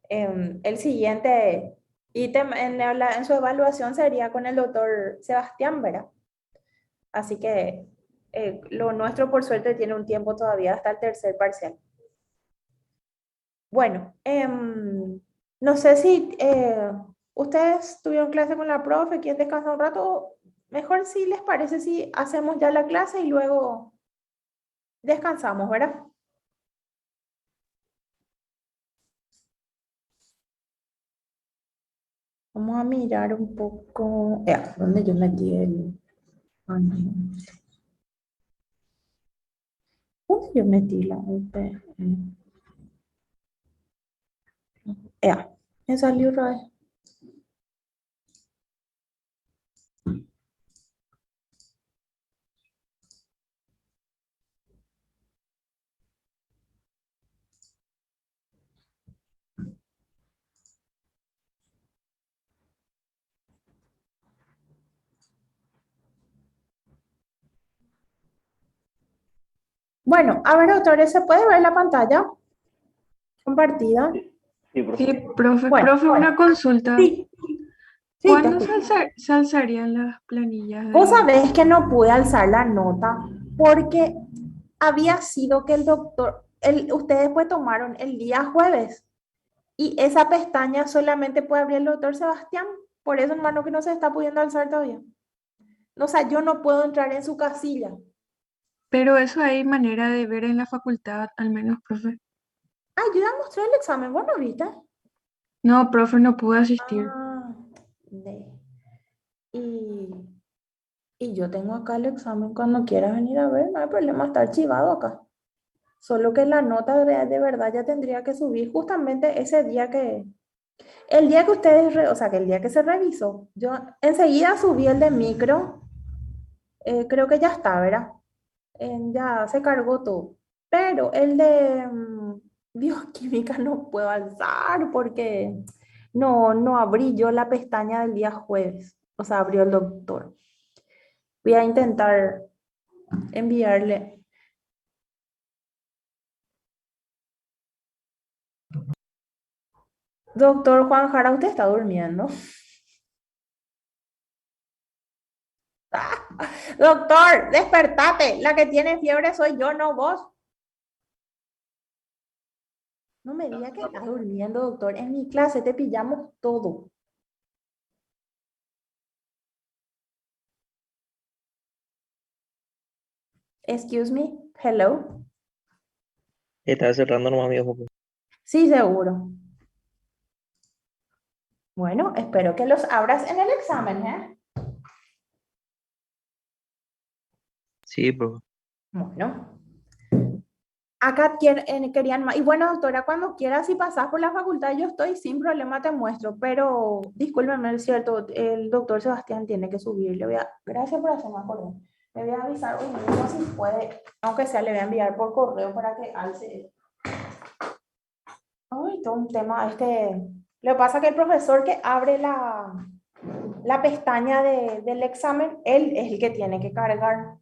El siguiente ítem en su evaluación sería con el doctor Sebastián Vera. Así que lo nuestro, por suerte, tiene un tiempo todavía hasta el tercer parcial. Bueno, no sé si ustedes tuvieron clase con la profe, quieren descansar un rato. Mejor si les parece si hacemos ya la clase y luego descansamos, ¿verdad? Vamos a mirar un poco. ¿Dónde yo metí el? Ah, no. ¿Dónde yo metí la UP? Me salió otra vez. Bueno, a ver, autores, ¿se puede ver la pantalla compartida? Sí, sí, Sí, profe. profe, Bueno, profe, una consulta. sí, sí, te ¿Cuándo escucho. se alzarían las planillas Vos de... sabés que no pude alzar la nota porque había sido que el doctor, ustedes pues tomaron el día jueves y esa pestaña solamente puede abrir el doctor Sebastián. Por eso, hermano, que no se está pudiendo alzar todavía. O sea, yo no puedo entrar en su casilla. Pero eso hay manera de ver en la facultad, al menos, profe. Ay, yo ya mostré el examen, ¿vos no viste? No, profe, no pude asistir. Ah, de. Y, y yo tengo acá el examen cuando quieras venir a ver, no hay problema, está archivado acá. Solo que la nota de verdad ya tendría que subir justamente ese día el día que ustedes, o sea, que el día que se revisó, yo enseguida subí el de micro, creo que ya está, ¿verdad? Ya se cargó todo. Pero el de bioquímica no puedo alzar porque no abrí yo la pestaña del día jueves, o sea, abrió el doctor. Voy a intentar enviarle. Doctor Juan Jara, usted está durmiendo. Doctor, despertate. La que tiene fiebre soy yo, no vos. No me diga que estás durmiendo, doctor. En mi clase te pillamos todo. Excuse me. Hello. Estaba cerrando nomás mi ojo. Sí, seguro. Bueno, espero que los abras en el examen, ¿eh? Sí, profe. Bueno, acá querían más. Y bueno, doctora, cuando quieras, si pasas por la facultad, yo estoy sin problema, te muestro. Pero discúlpeme, es cierto, el doctor Sebastián tiene que subir. Gracias por hacerme acordar. Le voy a avisar hoy mismo si puede, aunque sea, le voy a enviar por correo para que alce. Ay, todo un tema. Lo que pasa es que el profesor que abre la pestaña del examen, él es el que tiene que cargar.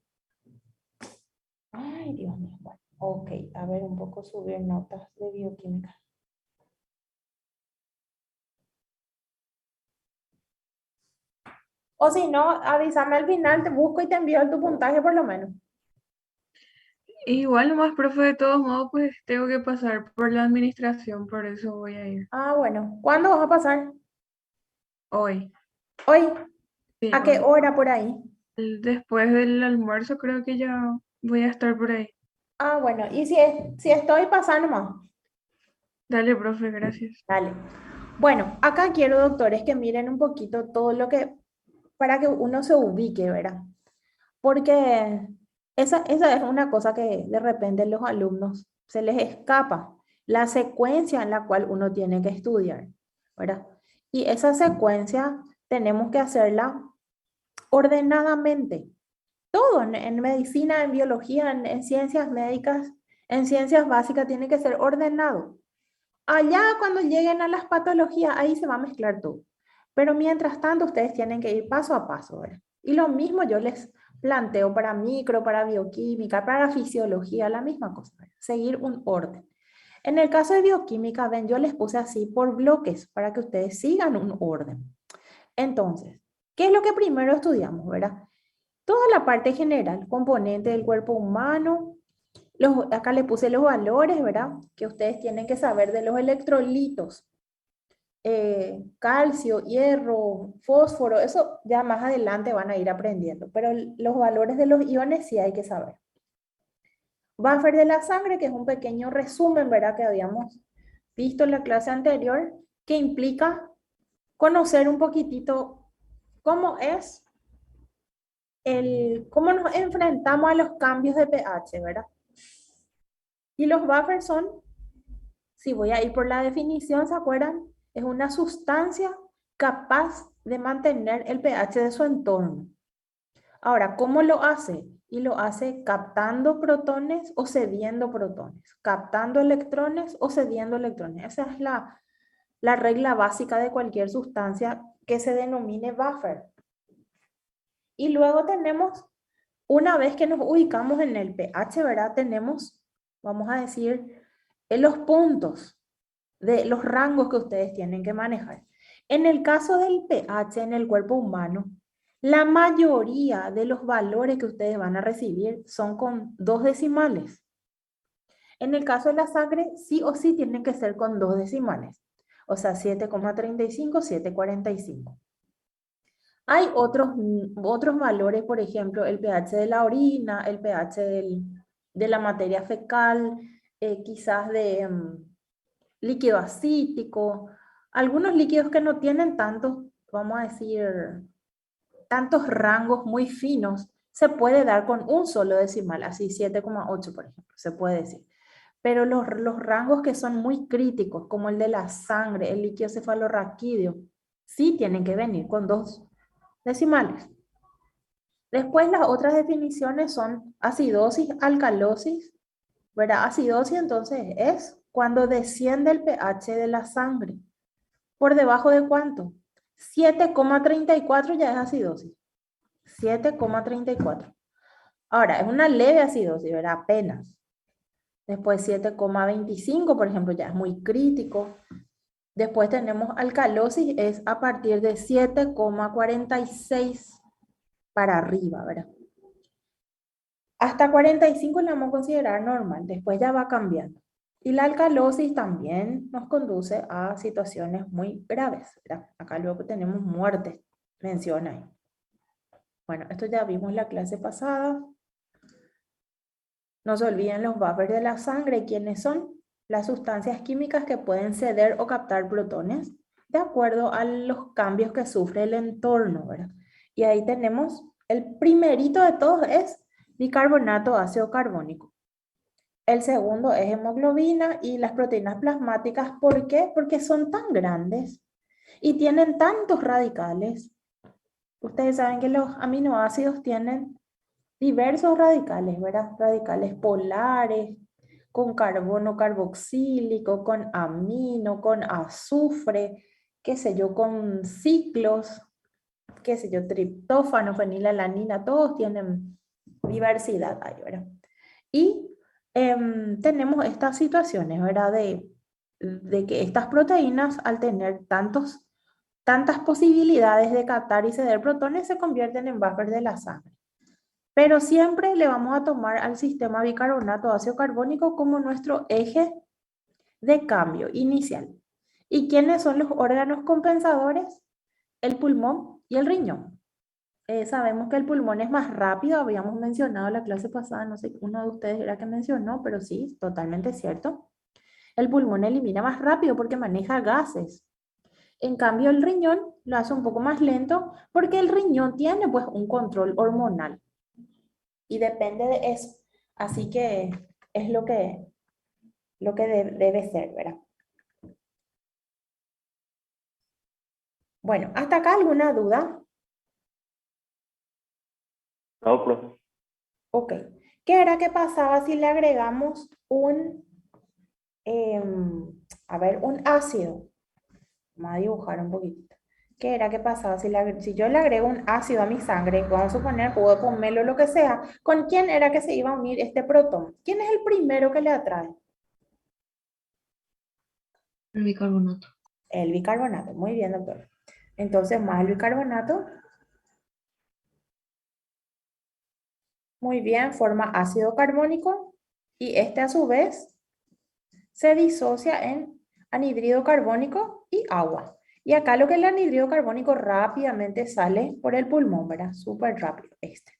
Ay, Dios mío. Bueno, ok, a ver, un poco subir notas de bioquímica. O si no, avísame al final, te busco y te envío tu puntaje por lo menos. Igual nomás, profe, de todos modos, pues tengo que pasar por la administración, por eso voy a ir. Ah, bueno. ¿Cuándo vas a pasar? Hoy, Hoy. sí, ¿A qué hoy. hora por ahí? Después del almuerzo creo que ya voy a estar por ahí. Ah, bueno. Y si estoy pasando más. Dale, profe, gracias. Dale. Bueno, acá quiero, doctores, que miren un poquito todo lo que, para que uno se ubique, ¿verdad? Porque esa es una cosa que de repente los alumnos se les escapa, la secuencia en la cual uno tiene que estudiar, ¿verdad? Y esa secuencia tenemos que hacerla ordenadamente. Todo en medicina, en biología, en ciencias médicas, en ciencias básicas tiene que ser ordenado. Allá cuando lleguen a las patologías, ahí se va a mezclar todo. Pero mientras tanto, ustedes tienen que ir paso a paso, ¿verdad? Y lo mismo yo les planteo para micro, para bioquímica, para fisiología, la misma cosa, ¿verdad? Seguir un orden. En el caso de bioquímica, ven, yo les puse así por bloques para que ustedes sigan un orden. Entonces, ¿qué es lo que primero estudiamos, verdad? Toda la parte general, componente del cuerpo humano. Acá le puse los valores, ¿verdad? Que ustedes tienen que saber de los electrolitos. Calcio, hierro, fósforo, eso ya más adelante van a ir aprendiendo, pero los valores de los iones sí hay que saber. Buffer de la sangre, que es un pequeño resumen, ¿verdad? Que habíamos visto en la clase anterior, que implica conocer un poquitito cómo es cómo nos enfrentamos a los cambios de pH, ¿verdad? Y los buffers son, si voy a ir por la definición, ¿se acuerdan? Es una sustancia capaz de mantener el pH de su entorno. Ahora, ¿cómo lo hace? Y lo hace captando protones o cediendo protones, captando electrones o cediendo electrones. Esa es la regla básica de cualquier sustancia que se denomine buffer. Y luego tenemos, una vez que nos ubicamos en el pH, ¿verdad? Tenemos, vamos a decir, en los puntos de los rangos que ustedes tienen que manejar. En el caso del pH en el cuerpo humano, la mayoría de los valores que ustedes van a recibir son con 2 decimales. En el caso de la sangre, sí o sí tienen que ser con 2 decimales. O sea, 7,35, 7,45. Hay otros valores, por ejemplo, el pH de la orina, el pH de la materia fecal, quizás de líquido acítico, algunos líquidos que no tienen tantos, vamos a decir, tantos rangos muy finos, se puede dar con un solo decimal, así 7,8 por ejemplo, se puede decir. Pero los rangos que son muy críticos, como el de la sangre, el líquido cefalorraquídeo, sí tienen que venir con 2 decimales. Después las otras definiciones son acidosis, alcalosis, ¿verdad? Acidosis entonces es cuando desciende el pH de la sangre. ¿Por debajo de cuánto? 7,34 ya es acidosis. 7,34. Ahora, es una leve acidosis, ¿verdad? Apenas. Después 7,25, por ejemplo, ya es muy crítico. Después tenemos alcalosis, es a partir de 7,46 para arriba, ¿verdad? Hasta 45 la vamos a considerar normal, después ya va cambiando. Y la alcalosis también nos conduce a situaciones muy graves, ¿verdad? Acá luego tenemos muerte, menciona ahí. Bueno, esto ya vimos la clase pasada. No se olviden los buffers de la sangre, ¿quiénes son? Las sustancias químicas que pueden ceder o captar protones de acuerdo a los cambios que sufre el entorno, ¿verdad? Y ahí tenemos, el primerito de todos es bicarbonato ácido carbónico. El segundo es hemoglobina y las proteínas plasmáticas. ¿Por qué? Porque son tan grandes y tienen tantos radicales. Ustedes saben que los aminoácidos tienen diversos radicales, ¿verdad? Radicales polares, con carbono carboxílico, con amino, con azufre, qué sé yo, con ciclos, qué sé yo, triptófano, fenilalanina, todos tienen diversidad ahí, ¿verdad? Y tenemos estas situaciones, ¿verdad? De que estas proteínas, al tener tantas posibilidades de captar y ceder protones, se convierten en buffer de la sangre. Pero siempre le vamos a tomar al sistema bicarbonato ácido carbónico como nuestro eje de cambio inicial. ¿Y quiénes son los órganos compensadores? El pulmón y el riñón. Sabemos que el pulmón es más rápido, habíamos mencionado en la clase pasada, no sé, uno de ustedes era que mencionó, pero sí, totalmente cierto. El pulmón elimina más rápido porque maneja gases. En cambio, el riñón lo hace un poco más lento porque el riñón tiene pues un control hormonal y depende de eso. Así que es lo que debe ser, ¿verdad? Bueno, ¿hasta acá alguna duda? No, profe. Ok. ¿Qué era que pasaba si le agregamos a ver, un ácido? Vamos a dibujar un poquitito. ¿Qué era que pasaba si yo le agrego un ácido a mi sangre, vamos a suponer jugo de pomelo o lo que sea, ¿con quién era que se iba a unir este protón? ¿Quién es el primero que le atrae? El bicarbonato. El bicarbonato. Muy bien, doctor. Entonces, más el bicarbonato. Muy bien, forma ácido carbónico y este a su vez se disocia en anhídrido carbónico y agua. Y acá lo que es el anhídrido carbónico rápidamente sale por el pulmón, ¿verdad? Súper rápido este.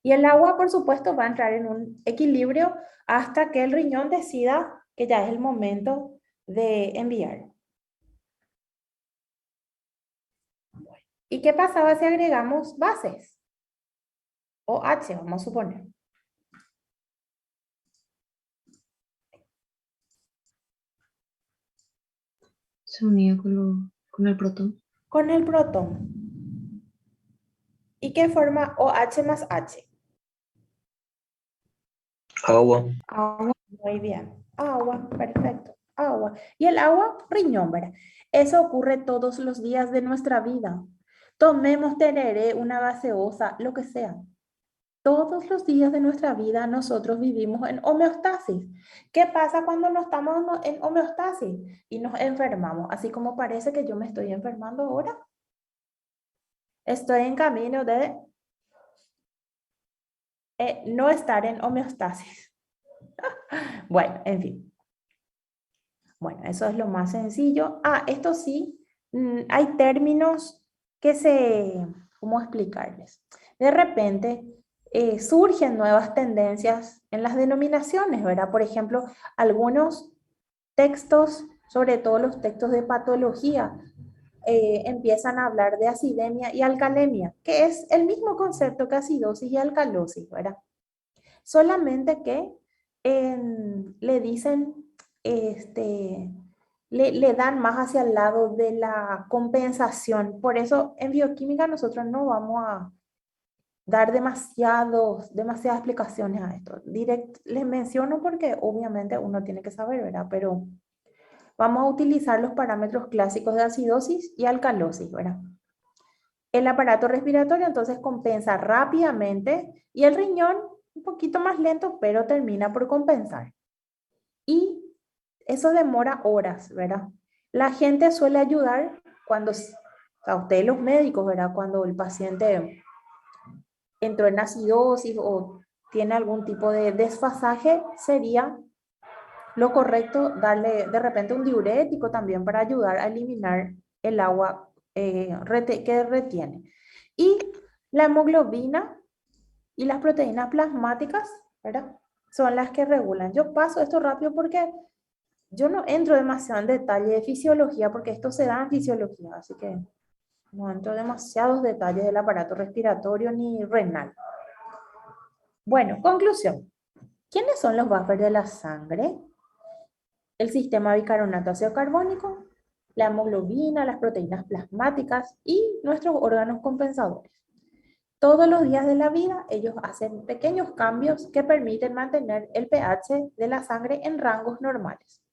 Y el agua, por supuesto, va a entrar en un equilibrio hasta que el riñón decida que ya es el momento de enviar. ¿Y qué pasaba si agregamos bases? O H, vamos a suponer. Se unía con el protón. Con el protón. ¿Y qué forma OH más H? Agua. Agua. Muy bien. Agua, perfecto. Agua. Y el agua, riñón, ¿verdad? Eso ocurre todos los días de nuestra vida. Tomemos tereré, una gaseosa, lo que sea. Todos los días de nuestra vida nosotros vivimos en homeostasis. ¿Qué pasa cuando no estamos en homeostasis y nos enfermamos? Así como parece que yo me estoy enfermando ahora. Estoy en camino de no estar en homeostasis. Bueno, en fin. Bueno, eso es lo más sencillo. Ah, esto sí, hay términos que ¿cómo explicarles? De repente surgen nuevas tendencias en las denominaciones, ¿verdad? Por ejemplo, algunos textos, sobre todo los textos de patología, empiezan a hablar de acidemia y alcalemia, que es el mismo concepto que acidosis y alcalosis, ¿verdad? Solamente que le dicen, este, le dan más hacia el lado de la compensación. Por eso en bioquímica nosotros no vamos a dar demasiadas explicaciones a esto. Les menciono porque obviamente uno tiene que saber, ¿verdad? Pero vamos a utilizar los parámetros clásicos de acidosis y alcalosis, ¿verdad? El aparato respiratorio entonces compensa rápidamente y el riñón un poquito más lento, pero termina por compensar. Y eso demora horas, ¿verdad? La gente suele ayudar cuando, a ustedes los médicos, ¿verdad? Cuando el paciente entró en acidosis o tiene algún tipo de desfasaje, sería lo correcto darle de repente un diurético también para ayudar a eliminar el agua que retiene. Y la hemoglobina y las proteínas plasmáticas, ¿verdad? Son las que regulan. Yo paso esto rápido porque yo no entro demasiado en detalle de fisiología porque esto se da en fisiología, así que no entro demasiados detalles del aparato respiratorio ni renal. Bueno, conclusión. ¿Quiénes son los buffers de la sangre? El sistema bicarbonato ácido carbónico, la hemoglobina, las proteínas plasmáticas y nuestros órganos compensadores. Todos los días de la vida ellos hacen pequeños cambios que permiten mantener el pH de la sangre en rangos normales.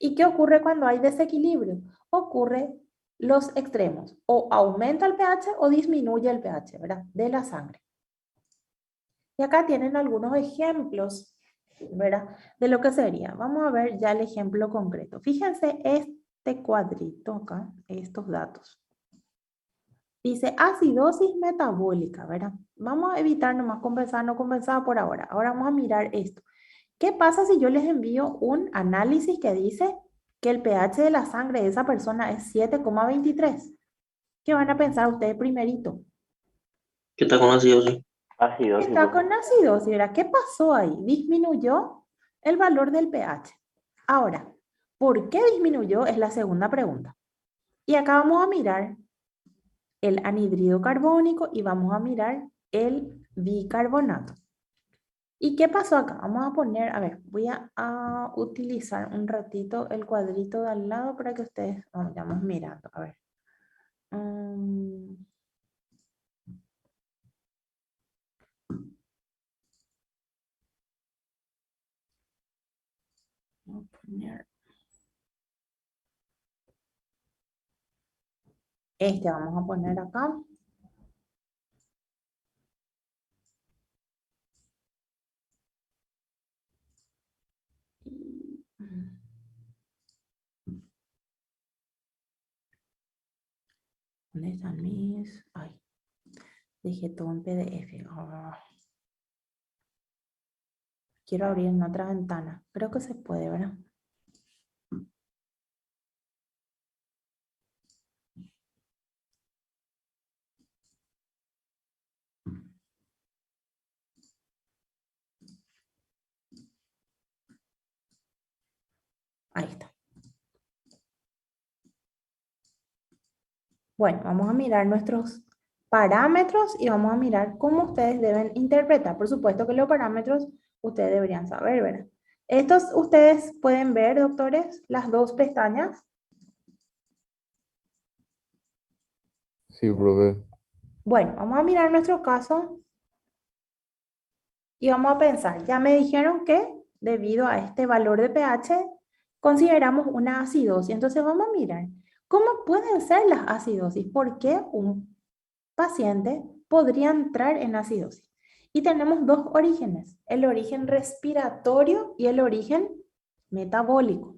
¿Y qué ocurre cuando hay desequilibrio? Ocurre los extremos, o aumenta el pH o disminuye el pH, ¿verdad? De la sangre. Y acá tienen algunos ejemplos, ¿verdad? De lo que sería. Vamos a ver ya el ejemplo concreto. Fíjense este cuadrito acá, estos datos. Dice acidosis metabólica, ¿verdad? Vamos a evitar nomás compensar, no compensar por ahora. Ahora vamos a mirar esto. ¿Qué pasa si yo les envío un análisis que dice que el pH de la sangre de esa persona es 7,23? ¿Qué van a pensar ustedes primerito? ¿Qué está con acidosis? Acidosis, Está con profe. acidosis, ¿verdad? ¿Qué pasó ahí? Disminuyó el valor del pH. Ahora, ¿por qué disminuyó? Es la segunda pregunta. Y acá vamos a mirar el anhídrido carbónico y vamos a mirar el bicarbonato. ¿Y qué pasó acá? Vamos a poner, a ver, voy a utilizar un ratito el cuadrito de al lado para que ustedes vayamos mirando. A ver. Voy a poner este, vamos a poner acá. ¿Dónde están mis? Ay, dejé todo en PDF. Quiero abrir en otra ventana. Creo que se puede, ¿verdad? Ahí está. Bueno, vamos a mirar nuestros parámetros y vamos a mirar cómo ustedes deben interpretar. Por supuesto que los parámetros ustedes deberían saber, ¿verdad? Estos ustedes pueden ver, doctores, las dos pestañas. Sí, profe. Bueno, vamos a mirar nuestro caso y vamos a pensar. Ya me dijeron que debido a este valor de pH consideramos una acidosis. Entonces vamos a mirar cómo pueden ser las acidosis. ¿Por qué un paciente podría entrar en acidosis? Y tenemos dos orígenes, el origen respiratorio y el origen metabólico.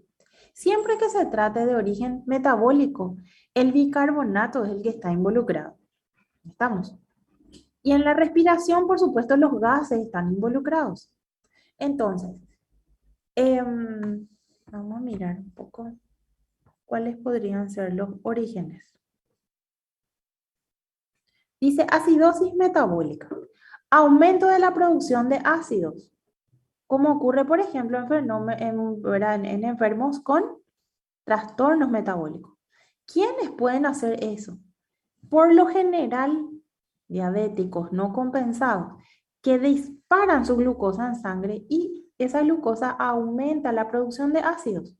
Siempre que se trate de origen metabólico, el bicarbonato es el que está involucrado. ¿Estamos? Y en la respiración, por supuesto, los gases están involucrados. Entonces, vamos a mirar un poco cuáles podrían ser los orígenes. Dice acidosis metabólica, aumento de la producción de ácidos, como ocurre, por ejemplo, en enfermos con trastornos metabólicos. ¿Quiénes pueden hacer eso? Por lo general, diabéticos no compensados, que disparan su glucosa en sangre y esa glucosa aumenta la producción de ácidos.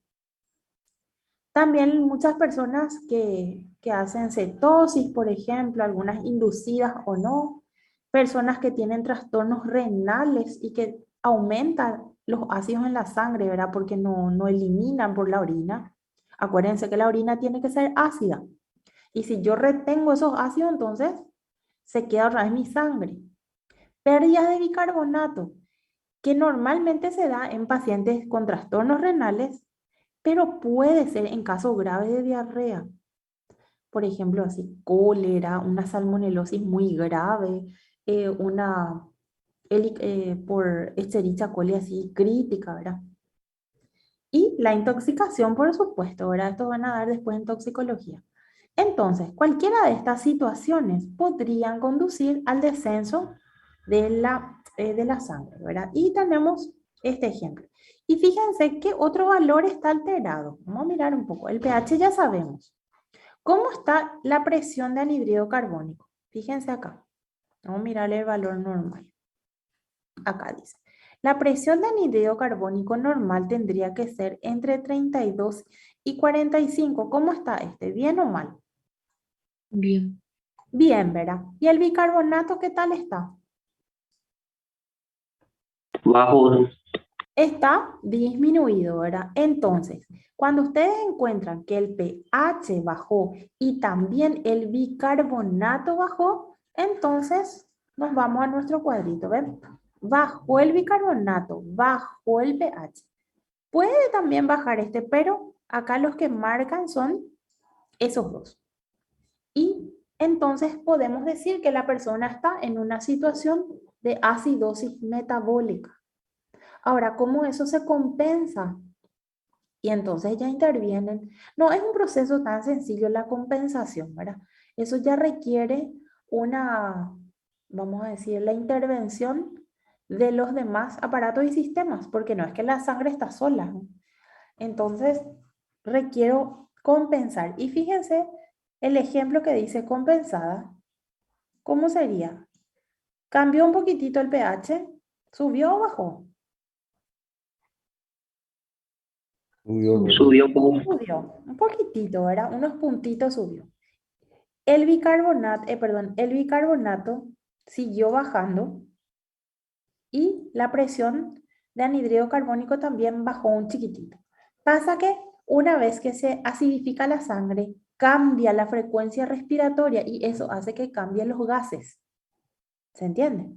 También muchas personas que hacen cetosis, por ejemplo, algunas inducidas o no, personas que tienen trastornos renales y que aumentan los ácidos en la sangre, ¿verdad? Porque no eliminan por la orina. Acuérdense que la orina tiene que ser ácida. Y si yo retengo esos ácidos, entonces se queda otra vez mi sangre. Pérdidas de bicarbonato, que normalmente se da en pacientes con trastornos renales, pero puede ser en casos graves de diarrea. Por ejemplo, así cólera, una salmonelosis muy grave, por Escherichia coli así crítica, ¿verdad? Y la intoxicación, por supuesto, ¿verdad? Esto van a dar después en toxicología. Entonces, cualquiera de estas situaciones podrían conducir al descenso de la sangre, ¿verdad? Y tenemos este ejemplo. Y fíjense que otro valor está alterado. Vamos a mirar un poco. El pH ya sabemos. ¿Cómo está la presión de anhídrido carbónico? Fíjense acá. Vamos a mirar el valor normal. Acá dice. La presión de anhídrido carbónico normal tendría que ser entre 32 y 45. ¿Cómo está este? ¿Bien o mal? Bien. Bien, ¿verdad? ¿Y el bicarbonato qué tal está? Bajo, Está disminuido, ¿verdad? Entonces, cuando ustedes encuentran que el pH bajó y también el bicarbonato bajó, entonces nos vamos a nuestro cuadrito, ¿ven? Bajó el bicarbonato, bajó el pH. Puede también bajar este, pero acá los que marcan son esos dos. Y entonces podemos decir que la persona está en una situación de acidosis metabólica. Ahora, ¿cómo eso se compensa? Y entonces ya intervienen. No es un proceso tan sencillo la compensación, ¿verdad? Eso ya requiere una, vamos a decir, la intervención de los demás aparatos y sistemas, porque no es que la sangre está sola, ¿no? Entonces, requiero compensar. Y fíjense el ejemplo que dice compensada. ¿Cómo sería? ¿Cambió un poquitito el pH? ¿Subió o bajó? Subió, profe. subió un poco. Subió, un poquitito, ¿verdad? Unos puntitos subió. El bicarbonato siguió bajando y la presión de anhídrido carbónico también bajó un chiquitito. Pasa que una vez que se acidifica la sangre, cambia la frecuencia respiratoria y eso hace que cambien los gases. ¿Se entiende?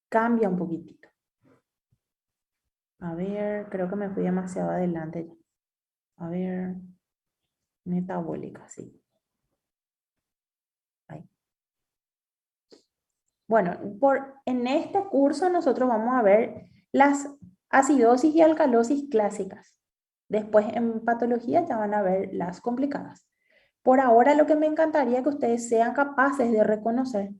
Cambia un poquitito. A ver, creo que me fui demasiado adelante. A ver, metabólica, sí. Bueno, en este curso nosotros vamos a ver las acidosis y alcalosis clásicas. Después en patología ya van a ver las complicadas. Por ahora lo que me encantaría que ustedes sean capaces de reconocer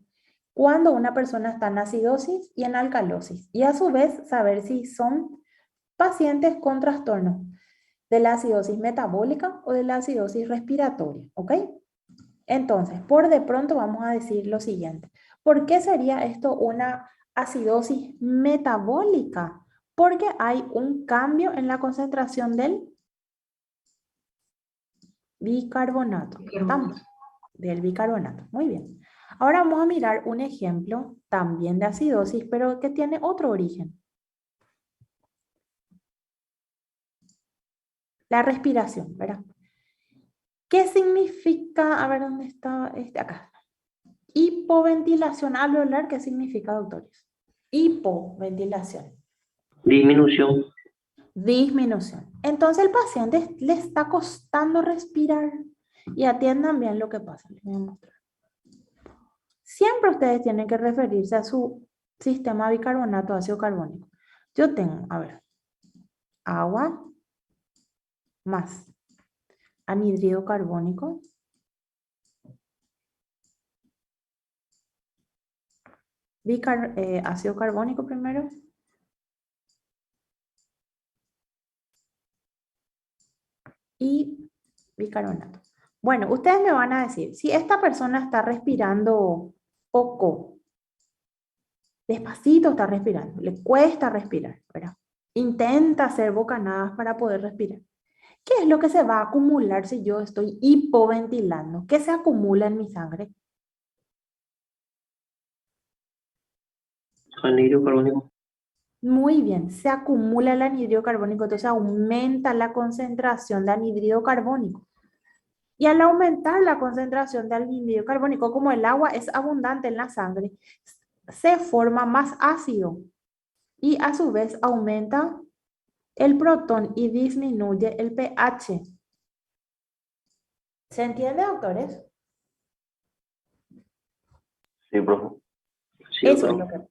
cuando una persona está en acidosis y en alcalosis. Y a su vez saber si son pacientes con trastorno de la acidosis metabólica o de la acidosis respiratoria. ¿Ok? Entonces, por de pronto vamos a decir lo siguiente. ¿Por qué sería esto una acidosis metabólica? Porque hay un cambio en la concentración del bicarbonato. ¿Estamos? Del bicarbonato. Muy bien. Ahora vamos a mirar un ejemplo también de acidosis, pero que tiene otro origen. La respiración, ¿verdad? ¿Qué significa? A ver, ¿dónde está? Acá. Hipoventilación. Al hablar, ¿qué significa, doctores? Hipoventilación. Disminución. Disminución. Entonces el paciente le está costando respirar. Y atiendan bien lo que pasa. Les voy a mostrar. Siempre ustedes tienen que referirse a su sistema bicarbonato ácido carbónico. Yo tengo, a ver, agua más anhídrido carbónico ácido carbónico primero. Y bicarbonato. Bueno, ustedes me van a decir, si esta persona está respirando poco, despacito está respirando, le cuesta respirar, ¿verdad? Intenta hacer bocanadas para poder respirar. ¿Qué es lo que se va a acumular si yo estoy hipoventilando? ¿Qué se acumula en mi sangre? Anhídrido carbónico. Muy bien, se acumula el anhídrido carbónico, entonces aumenta la concentración de anhídrido carbónico. Y al aumentar la concentración de anhídrido carbónico, como el agua es abundante en la sangre, se forma más ácido y a su vez aumenta el protón y disminuye el pH. ¿Se entiende, doctores? Sí, profe. Sí, Eso es doctor. lo que pasa.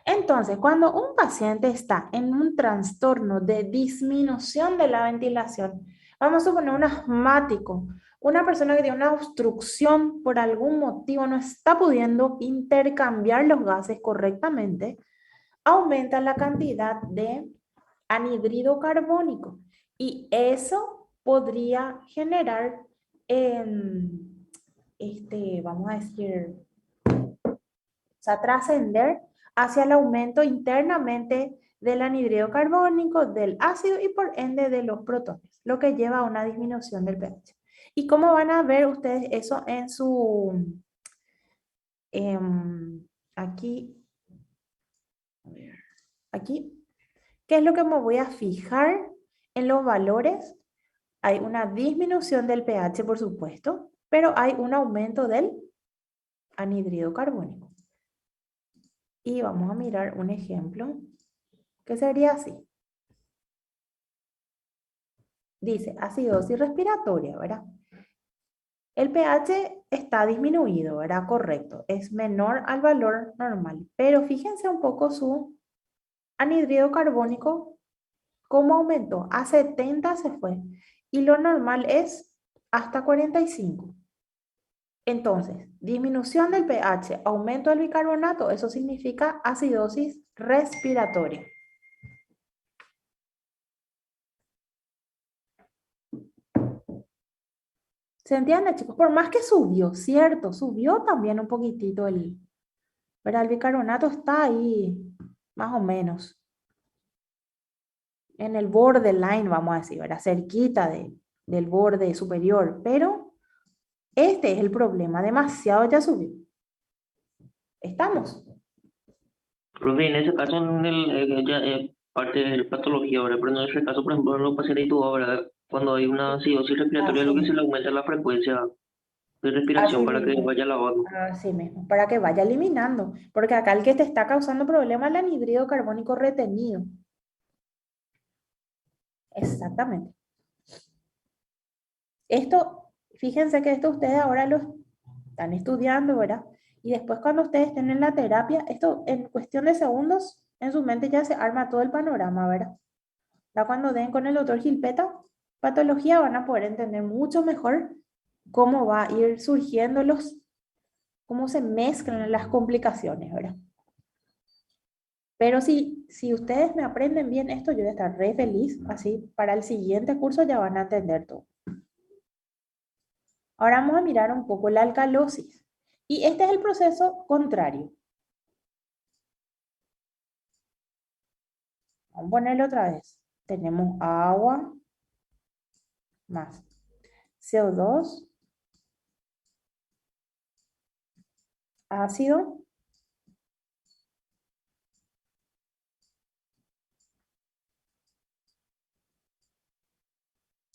Entonces, cuando un paciente está en un trastorno de disminución de la ventilación, vamos a suponer un asmático, una persona que tiene una obstrucción por algún motivo no está pudiendo intercambiar los gases correctamente, aumenta la cantidad de anhídrido carbónico y eso podría generar, vamos a decir, o sea, trascender hacia el aumento internamente del anhídrido carbónico, del ácido y por ende de los protones, lo que lleva a una disminución del pH. ¿Y cómo van a ver ustedes eso en su, aquí, aquí? ¿Qué es lo que me voy a fijar en los valores? Hay una disminución del pH, por supuesto, pero hay un aumento del anhídrido carbónico. Y vamos a mirar un ejemplo que sería así. Dice acidosis respiratoria, ¿verdad? El pH está disminuido, ¿verdad? Correcto. Es menor al valor normal. Pero fíjense un poco su anhídrido carbónico, cómo aumentó. A 70 se fue. Y lo normal es hasta 45. Entonces, disminución del pH, aumento del bicarbonato, eso significa acidosis respiratoria. ¿Se entiende, chicos? Por más que subió, cierto, subió también un poquitito pero el bicarbonato está ahí, más o menos, en el borderline, vamos a decir, ¿verdad? Cerquita del borde superior, pero este es el problema, demasiado ya subió. ¿Estamos? Profe, en ese caso, ya, parte de la patología, ¿verdad? Pero en ese caso, por ejemplo, en los pacientes intubados, ¿verdad? Cuando hay una acidosis respiratoria, Así lo que se mismo. le aumenta es la frecuencia de Así respiración para que mismo. vaya lavando. Así mismo, para que vaya eliminando, porque acá el que te está causando problema es el anhídrido carbónico retenido. Exactamente. Esto, fíjense que esto ustedes ahora lo están estudiando, ¿verdad? Y después cuando ustedes estén en la terapia, esto en cuestión de segundos, en su mente ya se arma todo el panorama, ¿verdad? Ya cuando den con el doctor Gilpeta, patología van a poder entender mucho mejor cómo va a ir surgiendo cómo se mezclan las complicaciones, ¿verdad? Pero si ustedes me aprenden bien esto, yo voy a estar re feliz, así para el siguiente curso ya van a entender todo. Ahora vamos a mirar un poco la alcalosis. Y este es el proceso contrario. Vamos a ponerlo otra vez. Tenemos agua más CO2, ácido,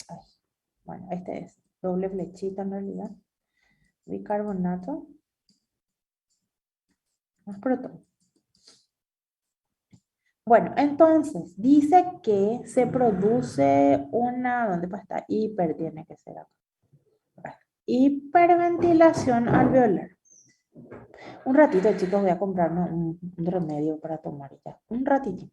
ay, bueno, este es doble flechita en realidad, bicarbonato, más protón. Bueno, entonces dice que se produce una, ¿dónde va a estar? Hiper tiene que ser acá. Hiperventilación alveolar. Un ratito, chicos, voy a comprarme un remedio para tomar ya. Un ratito.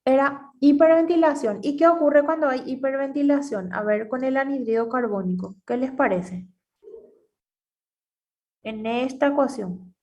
Era hiperventilación. ¿Y qué ocurre cuando hay hiperventilación? A ver, con el anhídrido carbónico, ¿qué les parece? En esta ecuación.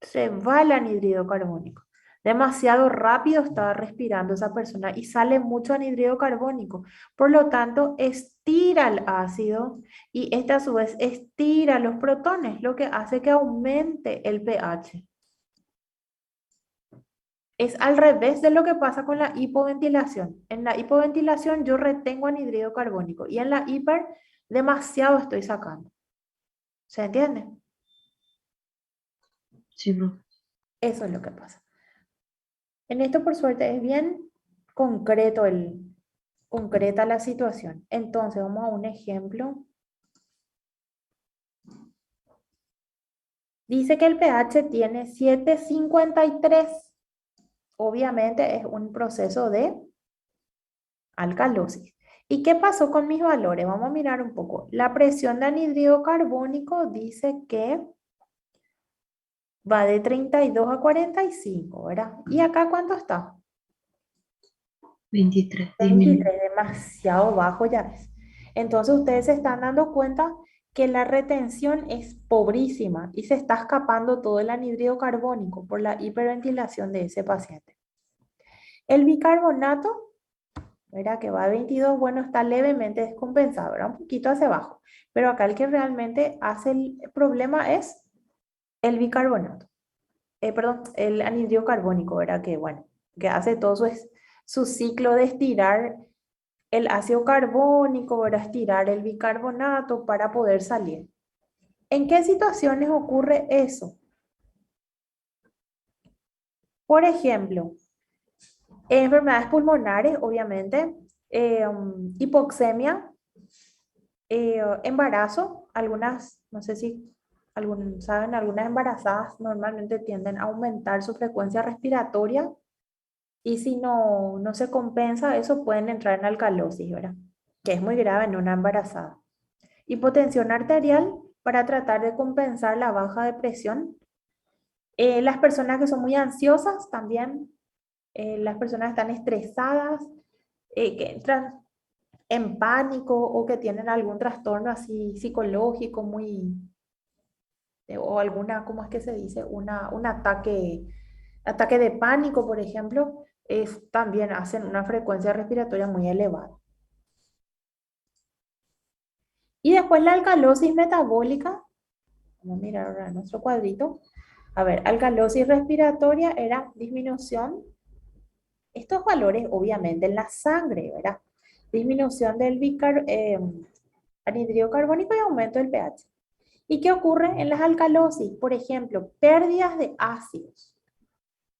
Se va el anhídrido carbónico. Demasiado rápido está respirando esa persona y sale mucho anhídrido carbónico. Por lo tanto, estira el ácido y este a su vez estira los protones, lo que hace que aumente el pH. Es al revés de lo que pasa con la hipoventilación. En la hipoventilación yo retengo anhídrido carbónico y en la hiper demasiado estoy sacando. ¿Se entiende? Sí, bro. Eso es lo que pasa. En esto, por suerte, es bien concreto concreta la situación. Entonces, vamos a un ejemplo. Dice que el pH tiene 7,53. Obviamente es un proceso de alcalosis. ¿Y qué pasó con mis valores? Vamos a mirar un poco. La presión de anhídrido carbónico dice que va de 32 a 45, ¿verdad? ¿Y acá cuánto está? 23, 23, disminuye. demasiado bajo ya es. Entonces ustedes se están dando cuenta que la retención es pobrísima y se está escapando todo el anhídrido carbónico por la hiperventilación de ese paciente. El bicarbonato, ¿verdad? Que va a 22, bueno, está levemente descompensado, ¿verdad? Un poquito hacia abajo. Pero acá el que realmente hace el problema es el bicarbonato. Perdón, el anhídrido carbónico, ¿verdad? Que bueno, que hace todo su ciclo de estirar el ácido carbónico, ¿verdad? Estirar el bicarbonato para poder salir. ¿En qué situaciones ocurre eso? Por ejemplo, enfermedades pulmonares, obviamente, hipoxemia, embarazo, algunas, no sé si saben, algunas embarazadas normalmente tienden a aumentar su frecuencia respiratoria y si no se compensa eso pueden entrar en alcalosis, ¿verdad? Que es muy grave en una embarazada. Hipotensión arterial para tratar de compensar la baja de presión. Las personas que son muy ansiosas también, las personas que están estresadas, que entran en pánico o que tienen algún trastorno así psicológico muy, o alguna, ¿cómo es que se dice? Un ataque de pánico, por ejemplo, también hacen una frecuencia respiratoria muy elevada. Y después la alcalosis metabólica, vamos a mirar ahora nuestro cuadrito. A ver, alcalosis respiratoria era disminución, estos valores obviamente en la sangre, ¿verdad? Disminución del anhídrido carbónico y aumento del pH. ¿Y qué ocurre en las alcalosis? Por ejemplo, pérdidas de ácidos.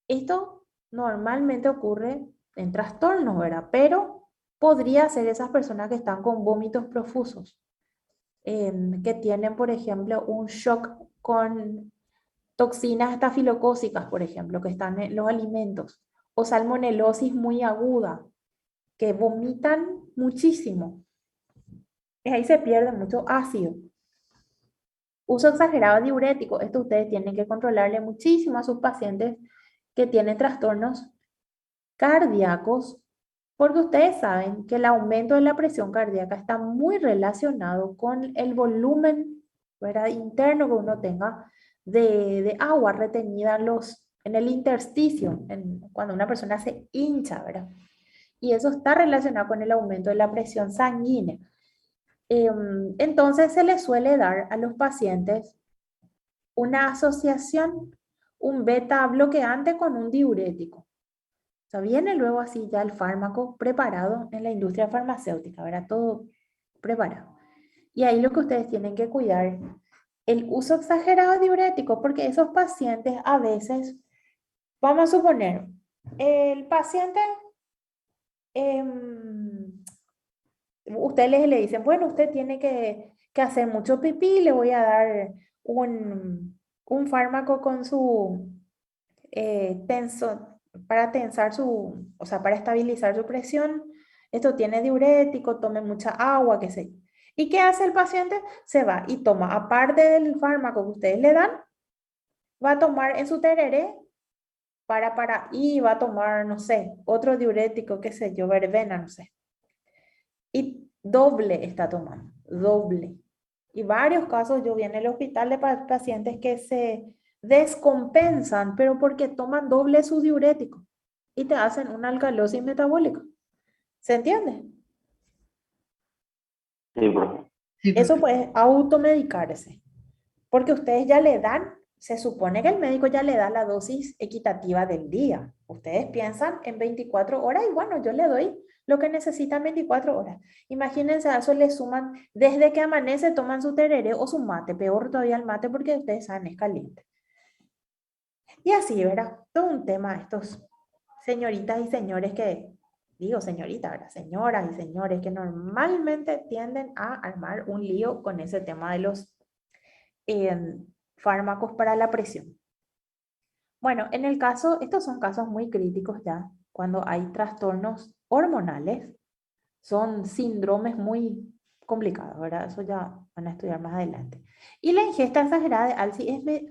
Esto normalmente ocurre en trastornos, ¿verdad? Pero podría ser esas personas que están con vómitos profusos, que tienen, por ejemplo, un shock con toxinas estafilocócicas, por ejemplo, que están en los alimentos, o salmonelosis muy aguda, que vomitan muchísimo. Y ahí se pierde mucho ácido. Uso exagerado de diurético. Esto ustedes tienen que controlarle muchísimo a sus pacientes que tienen trastornos cardíacos, porque ustedes saben que el aumento de la presión cardíaca está muy relacionado con el volumen, ¿verdad?, interno que uno tenga de agua retenida en el intersticio, cuando una persona se hincha, ¿verdad? Y eso está relacionado con el aumento de la presión sanguínea. Entonces se le suele dar a los pacientes una asociación, un beta bloqueante con un diurético. O sea, viene luego así ya el fármaco preparado en la industria farmacéutica, ¿verdad? Todo preparado. Y ahí lo que ustedes tienen que cuidar, el uso exagerado de diuréticos, porque esos pacientes a veces, vamos a suponer, el paciente, ustedes le dicen, bueno, usted tiene que hacer mucho pipí, le voy a dar un fármaco con su para tensar o sea, para estabilizar su presión. Esto tiene diurético, tome mucha agua, qué sé yo. ¿Y qué hace el paciente? Se va y toma, aparte del fármaco que ustedes le dan, va a tomar en su tereré y va a tomar, no sé, otro diurético, qué sé yo, verbena, no sé. Y doble está tomando, doble. Y varios casos yo vi en el hospital de pacientes que se descompensan, pero porque toman doble su diurético y te hacen una alcalosis metabólica. ¿Se entiende? Sí, profe. Sí, Eso profe. puede automedicarse, porque ustedes ya le dan, se supone que el médico ya le da la dosis equitativa del día. Ustedes piensan en 24 horas y bueno, yo le doy lo que necesitan 24 horas. Imagínense, a eso le suman, desde que amanece toman su tereré o su mate, peor todavía el mate porque ustedes saben es caliente. Y así, ¿verdad? Todo un tema estos señoritas y señores que, digo señorita, ¿verdad? Señoras y señores que normalmente tienden a armar un lío con ese tema de los fármacos para la presión. Bueno, en el caso, estos son casos muy críticos ya, cuando hay trastornos hormonales, son síndromes muy complicados, ¿verdad? Eso ya van a estudiar más adelante. Y la ingesta exagerada de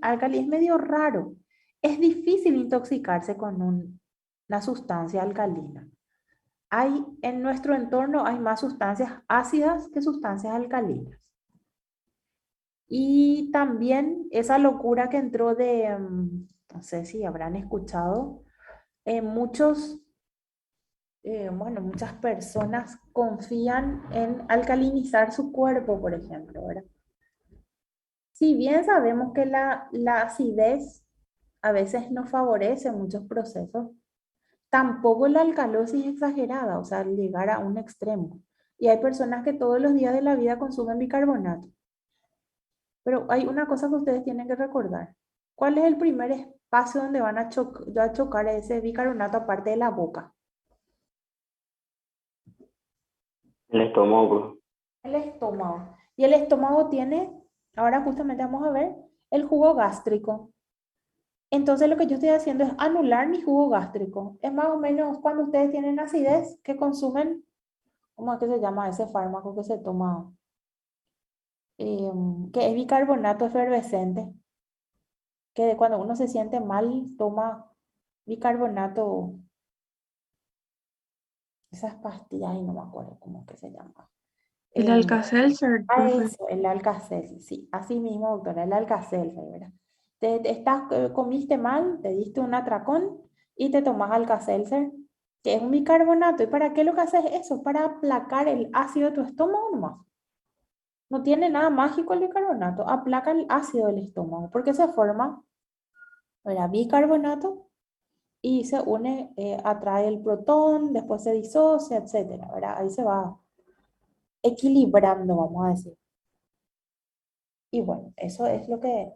álcali es medio raro. Es difícil intoxicarse con una sustancia alcalina. En nuestro entorno hay más sustancias ácidas que sustancias alcalinas. Y también esa locura que entró no sé si habrán escuchado, muchas personas confían en alcalinizar su cuerpo, por ejemplo, ¿verdad? Si bien sabemos que la acidez a veces nos favorece en muchos procesos, tampoco la alcalosis exagerada, o sea, llegar a un extremo. Y hay personas que todos los días de la vida consumen bicarbonato. Pero hay una cosa que ustedes tienen que recordar. ¿Cuál es el primer espacio donde van a chocar ese bicarbonato aparte de la boca? El estómago, El estómago. Y el estómago tiene, ahora justamente vamos a ver, el jugo gástrico. Entonces lo que yo estoy haciendo es anular mi jugo gástrico. Es más o menos cuando ustedes tienen acidez que consumen, ¿cómo es que se llama ese fármaco que se toma? Que es bicarbonato efervescente, que cuando uno se siente mal toma bicarbonato, esas pastillas y no me acuerdo cómo es que se llama. El Em, Alka-Seltzer, profe. Eso, el Alka-Seltzer, sí, así mismo, doctora, el Alka-Seltzer, ¿verdad? Comiste mal, te diste un atracón y te tomas Alka-Seltzer, que es un bicarbonato. ¿Y para qué lo que haces eso? Para aplacar el ácido de tu estómago nomás. No tiene nada mágico el bicarbonato, aplaca el ácido del estómago, porque se forma, ¿verdad? Bicarbonato y se une, atrae el protón, después se disocia, etcétera, ¿verdad? Ahí se va equilibrando, vamos a decir. Y bueno, eso es lo que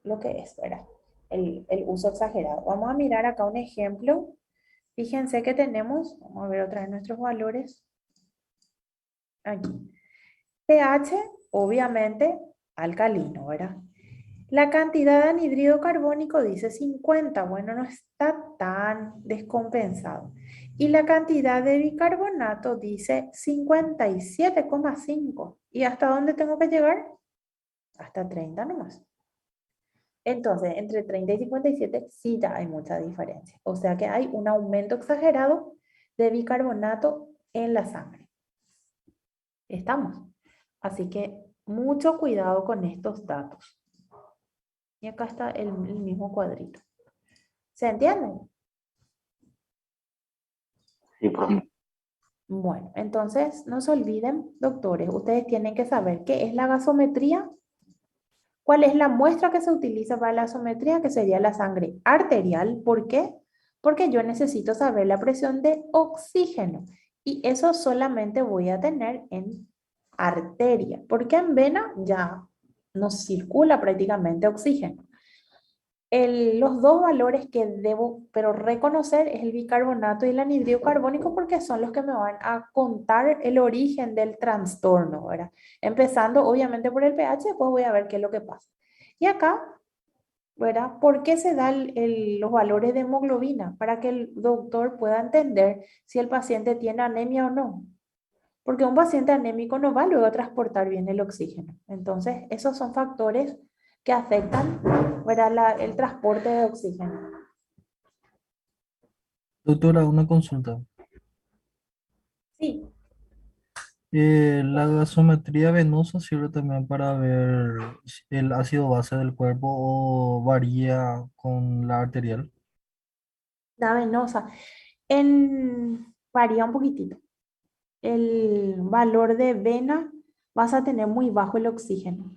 es, ¿verdad? El uso exagerado. Vamos a mirar acá un ejemplo. Fíjense que tenemos, vamos a ver otra vez nuestros valores. Aquí. pH, obviamente, alcalino, ¿verdad? La cantidad de anhídrido carbónico dice 50. Bueno, no está tan descompensado. Y la cantidad de bicarbonato dice 57,5. ¿Y hasta dónde tengo que llegar? Hasta 30 nomás. Entonces, entre 30 y 57 sí ya hay mucha diferencia. O sea que hay un aumento exagerado de bicarbonato en la sangre. ¿Estamos? Así que mucho cuidado con estos datos. Y acá está el mismo cuadrito. ¿Se entiende? sí, profe. Bueno, entonces no se olviden, doctores, ustedes tienen que saber qué es la gasometría. ¿Cuál es la muestra que se utiliza para la gasometría? Que sería la sangre arterial. ¿Por qué? Porque yo necesito saber la presión de oxígeno. Y eso solamente voy a tener en arteria, porque en vena ya no circula prácticamente oxígeno. Los dos valores que debo pero reconocer es el bicarbonato y el anhídrido carbónico porque son los que me van a contar el origen del trastorno, ¿verdad? Empezando obviamente por el pH, después voy a ver qué es lo que pasa. Y acá, ¿verdad? ¿Por qué se dan los valores de hemoglobina? Para que el doctor pueda entender si el paciente tiene anemia o no. Porque un paciente anémico no va luego a transportar bien el oxígeno. Entonces, esos son factores que afectan, ¿verdad? El transporte de oxígeno. Doctora, una consulta. Sí, ¿La gasometría venosa sirve también para ver el ácido base del cuerpo o varía con la arterial? la venosa. Varía un poquitito. El valor de vena vas a tener muy bajo el oxígeno,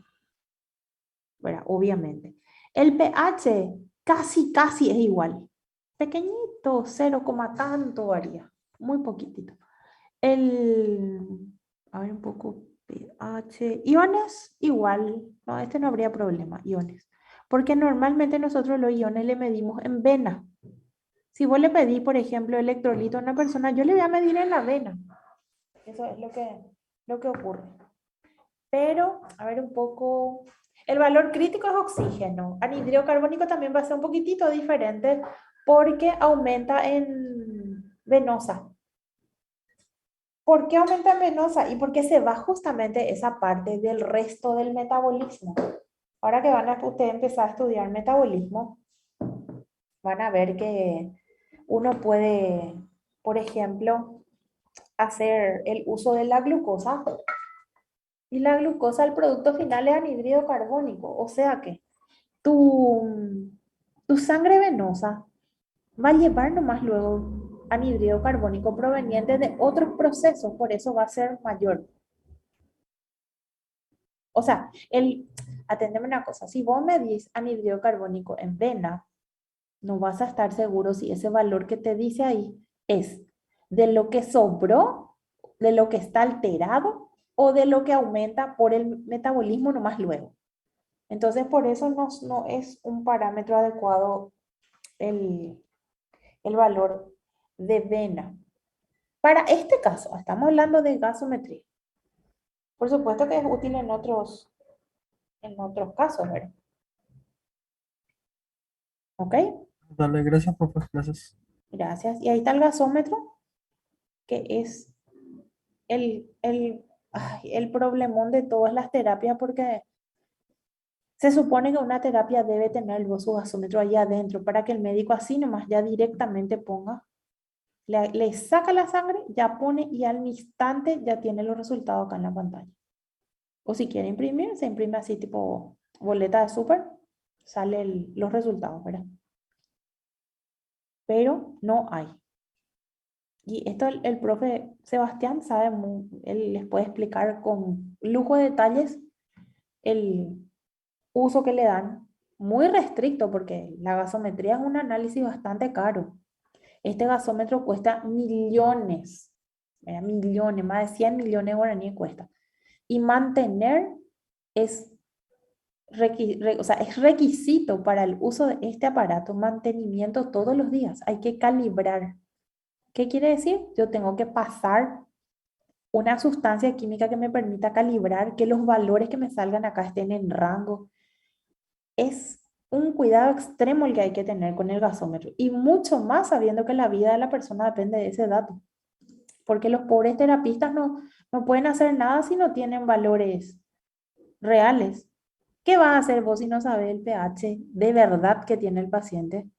¿verdad? Obviamente. El pH casi es igual. Pequeñito, 0, tanto varía. Muy poquitito. A ver un poco, pH. Iones, igual. No, este no habría problema, iones. Porque normalmente nosotros los iones le medimos en vena. Si vos le pedís, por ejemplo, electrolito a una persona, yo le voy a medir en la vena. Eso es lo que ocurre. Pero, a ver un poco, el valor crítico es oxígeno. Anhídrido carbónico también va a ser un poquitito diferente porque aumenta en venosa. ¿Por qué aumenta en venosa? Y porque se va justamente esa parte del resto del metabolismo. Ahora que van a ustedes empezar a estudiar metabolismo, van a ver que uno puede, por ejemplo, hacer el uso de la glucosa. Y la glucosa, el producto final es anhídrido carbónico. O sea que tu sangre venosa va a llevar nomás luego anhídrido carbónico proveniente de otros procesos, por eso va a ser mayor. O sea, atendeme una cosa, si vos medís anhídrido carbónico en vena, no vas a estar seguro si ese valor que te dice ahí es de lo que sobró, de lo que está alterado o de lo que aumenta por el metabolismo nomás luego. Entonces, por eso no es un parámetro adecuado el valor de vena. Para este caso, estamos hablando de gasometría. Por supuesto que es útil en otros casos, ¿verdad? ¿Ok? Dale, gracias, profe. Gracias. Gracias. Y ahí está el gasómetro, que es el problemón de todas las terapias, porque se supone que una terapia debe tener su gasómetro ahí adentro para que el médico así nomás ya directamente ponga, le saca la sangre, ya pone y al instante ya tiene los resultados acá en la pantalla. O si quiere imprimir, se imprime así tipo boleta de súper, sale los resultados, ¿verdad? Pero no hay. Y esto el profe Sebastián sabe, él les puede explicar con lujo de detalles el uso que le dan, muy restricto porque la gasometría es un análisis bastante caro. Este gasómetro cuesta millones, ¿verdad? Millones, más de 100 millones de guaraníes cuesta. Y mantener es, o sea, es requisito para el uso de este aparato, mantenimiento todos los días. Hay que calibrar. ¿Qué quiere decir? Yo tengo que pasar una sustancia química que me permita calibrar que los valores que me salgan acá estén en rango. Es un cuidado extremo el que hay que tener con el gasómetro y mucho más sabiendo que la vida de la persona depende de ese dato, porque los pobres terapistas no pueden hacer nada si no tienen valores reales. ¿Qué vas a hacer vos si no sabes el pH de verdad que tiene el paciente?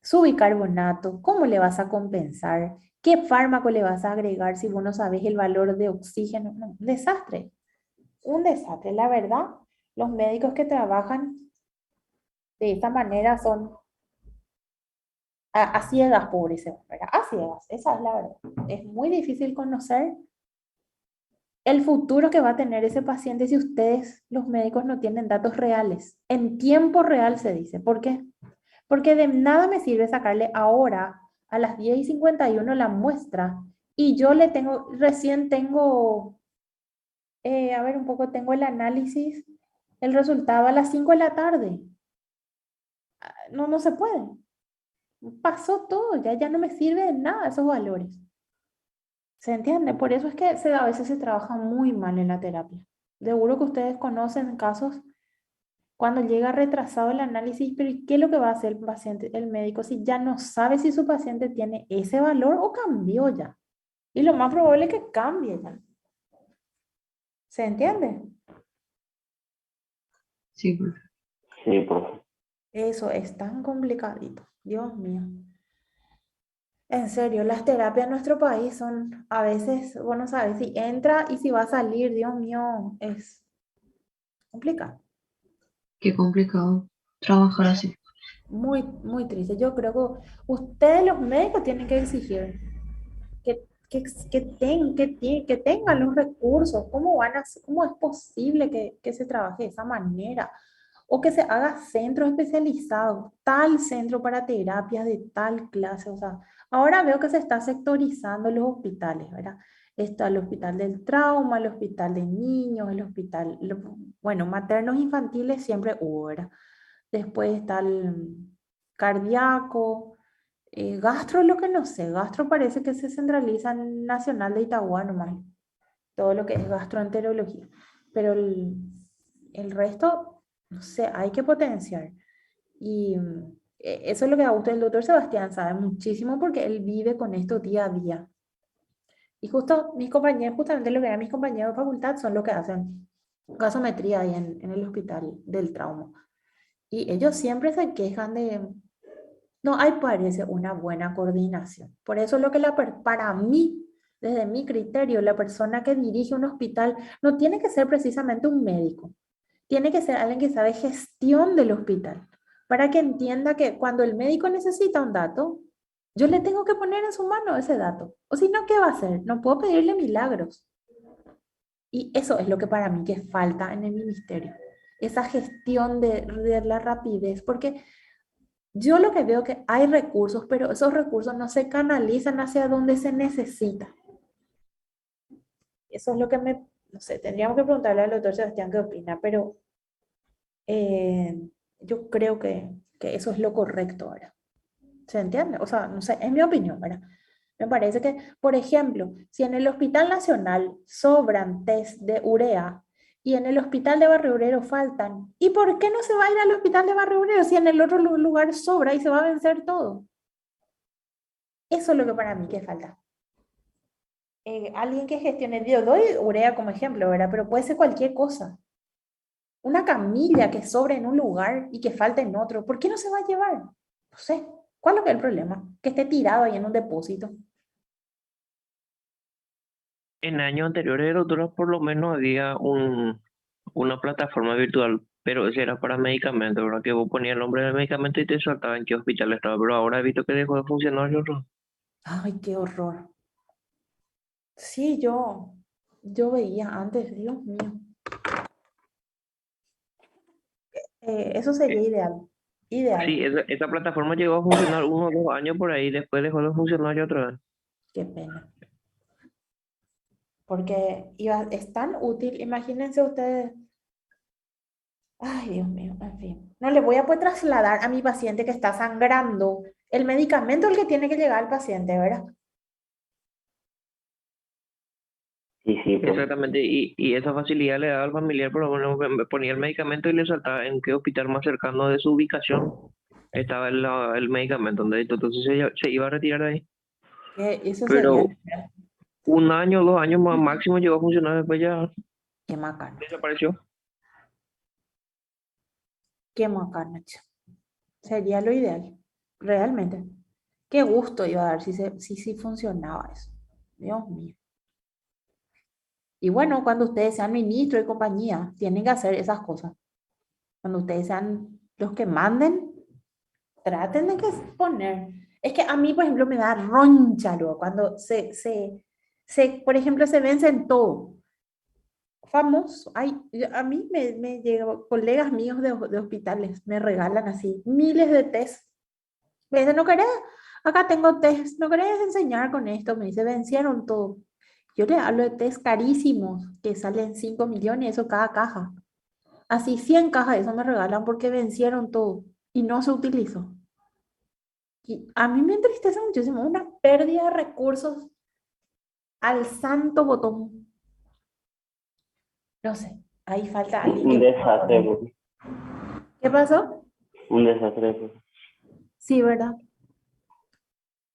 Su bicarbonato, ¿cómo le vas a compensar? ¿Qué fármaco le vas a agregar si vos no sabes el valor de oxígeno? No, un desastre, un desastre. La verdad, los médicos que trabajan de esta manera son a ciegas, pobres, ¿verdad? A ciegas, esa es la verdad. Es muy difícil conocer el futuro que va a tener ese paciente si ustedes, los médicos, no tienen datos reales. En tiempo real se dice. ¿Por qué? Porque de nada me sirve sacarle ahora a las 10:51 la muestra y yo recién tengo, a ver un poco, tengo el análisis, el resultado a las 5 de la tarde. No se puede. Pasó todo, ya no me sirve de nada esos valores. ¿Se entiende? Por eso es que a veces se trabaja muy mal en la terapia. Seguro que ustedes conocen casos cuando llega retrasado el análisis, pero ¿y qué es lo que va a hacer el paciente, el médico, si ya no sabe si su paciente tiene ese valor o cambió ya? Y lo más probable es que cambie ya. ¿Se entiende? Sí, profe. Sí, profe. Eso es tan complicadito. Dios mío. En serio, las terapias en nuestro país son a veces, bueno, sabes si entra y si va a salir, Dios mío, es complicado. Qué complicado trabajar así. Muy, muy triste. Yo creo que ustedes los médicos tienen que exigir que tengan los recursos. ¿Cómo es posible que se trabaje de esa manera? O que se haga centros especializados, tal centro para terapias de tal clase. O sea, ahora veo que se está sectorizando los hospitales, ¿verdad? Está el hospital del trauma, el hospital de niños, el hospital, bueno, maternos infantiles siempre hubo, ¿verdad? Después está el cardíaco, Gastro, lo que no sé, gastro parece que se centraliza en Nacional de Itagüá nomás, todo lo que es gastroenterología, pero el resto, no sé, hay que potenciar. Y eso es lo que a gusto el doctor Sebastián sabe muchísimo porque él vive con esto día a día. Y justo mis compañeros, justamente lo que eran mis compañeros de facultad son los que hacen gasometría ahí en el hospital del trauma. Y ellos siempre se quejan de, no hay, parece, una buena coordinación. Por eso lo que para mí, desde mi criterio, la persona que dirige un hospital no tiene que ser precisamente un médico, tiene que ser alguien que sabe gestión del hospital, para que entienda que cuando el médico necesita un dato, yo le tengo que poner en su mano ese dato. O si no, ¿qué va a hacer? No puedo pedirle milagros. Y eso es lo que para mí que falta en el ministerio, esa gestión de la rapidez, porque yo lo que veo que hay recursos, pero esos recursos no se canalizan hacia donde se necesita. Eso es lo que no sé, tendríamos que preguntarle al doctor Sebastián qué opina, pero eh, yo creo que eso es lo correcto ahora. ¿Se entiende? O sea, no sé, es mi opinión, ¿verdad? Me parece que, por ejemplo, si en el Hospital Nacional sobran test de urea y en el Hospital de Barrio Obrero faltan, ¿y por qué no se va a ir al Hospital de Barrio Obrero si en el otro lugar sobra y se va a vencer todo? Eso es lo que para mí que falta. Alguien que gestione, yo doy urea como ejemplo, ¿verdad? Pero puede ser cualquier cosa. Una camilla que sobre en un lugar y que falte en otro, ¿por qué no se va a llevar? No sé. ¿Cuál es el problema? Que esté tirado ahí en un depósito. En años anteriores, doctora, por lo menos había una plataforma virtual, pero ese era para medicamentos, ¿verdad? Que vos ponías el nombre del medicamento y te saltaba en qué hospital estaba, pero ahora he visto que dejó de funcionar el otro. Ay, qué horror. Sí, yo veía antes, Dios mío. Eso sería Eh, ideal. Ideal. Sí, esa plataforma llegó a funcionar 1 o 2 años por ahí, después dejó de funcionar ya otra vez. Qué pena. Porque es tan útil. Imagínense ustedes. Ay, Dios mío, en fin. No le voy a poder trasladar a mi paciente que está sangrando el medicamento el que tiene que llegar al paciente, ¿verdad? Sí, sí, profe. Exactamente, y esa facilidad le daba al familiar, por lo menos me ponía el medicamento y le saltaba en qué hospital más cercano de su ubicación estaba el medicamento, entonces se iba a retirar ahí. Que eso sería. Pero 1 año, 2 años más máximo llegó a funcionar, después ya Qué macana. desapareció. Qué macana, che. Sería lo ideal. Realmente. Qué gusto iba a dar si funcionaba eso. Dios mío. Y bueno, cuando ustedes sean ministro y compañía, tienen que hacer esas cosas. Cuando ustedes sean los que manden, traten de que poner. Es que a mí, por ejemplo, me da roncha luego cuando por ejemplo, se vencen todo. Famoso. Ay, a mí me llegan colegas míos de hospitales, me regalan así miles de test. Me dicen, ¿no querés? Acá tengo test, ¿no querés enseñar con esto? Me dice, vencieron todo. Yo le hablo de test carísimos, que salen 5 millones, eso cada caja. Así 100 cajas, eso me regalan porque vencieron todo y no se utilizó. Y a mí me entristece muchísimo una pérdida de recursos al santo botón. No sé, ahí falta alguien Un que ponga desastre, orden. profe. ¿Qué pasó? Un desastre, profe. Sí, ¿verdad?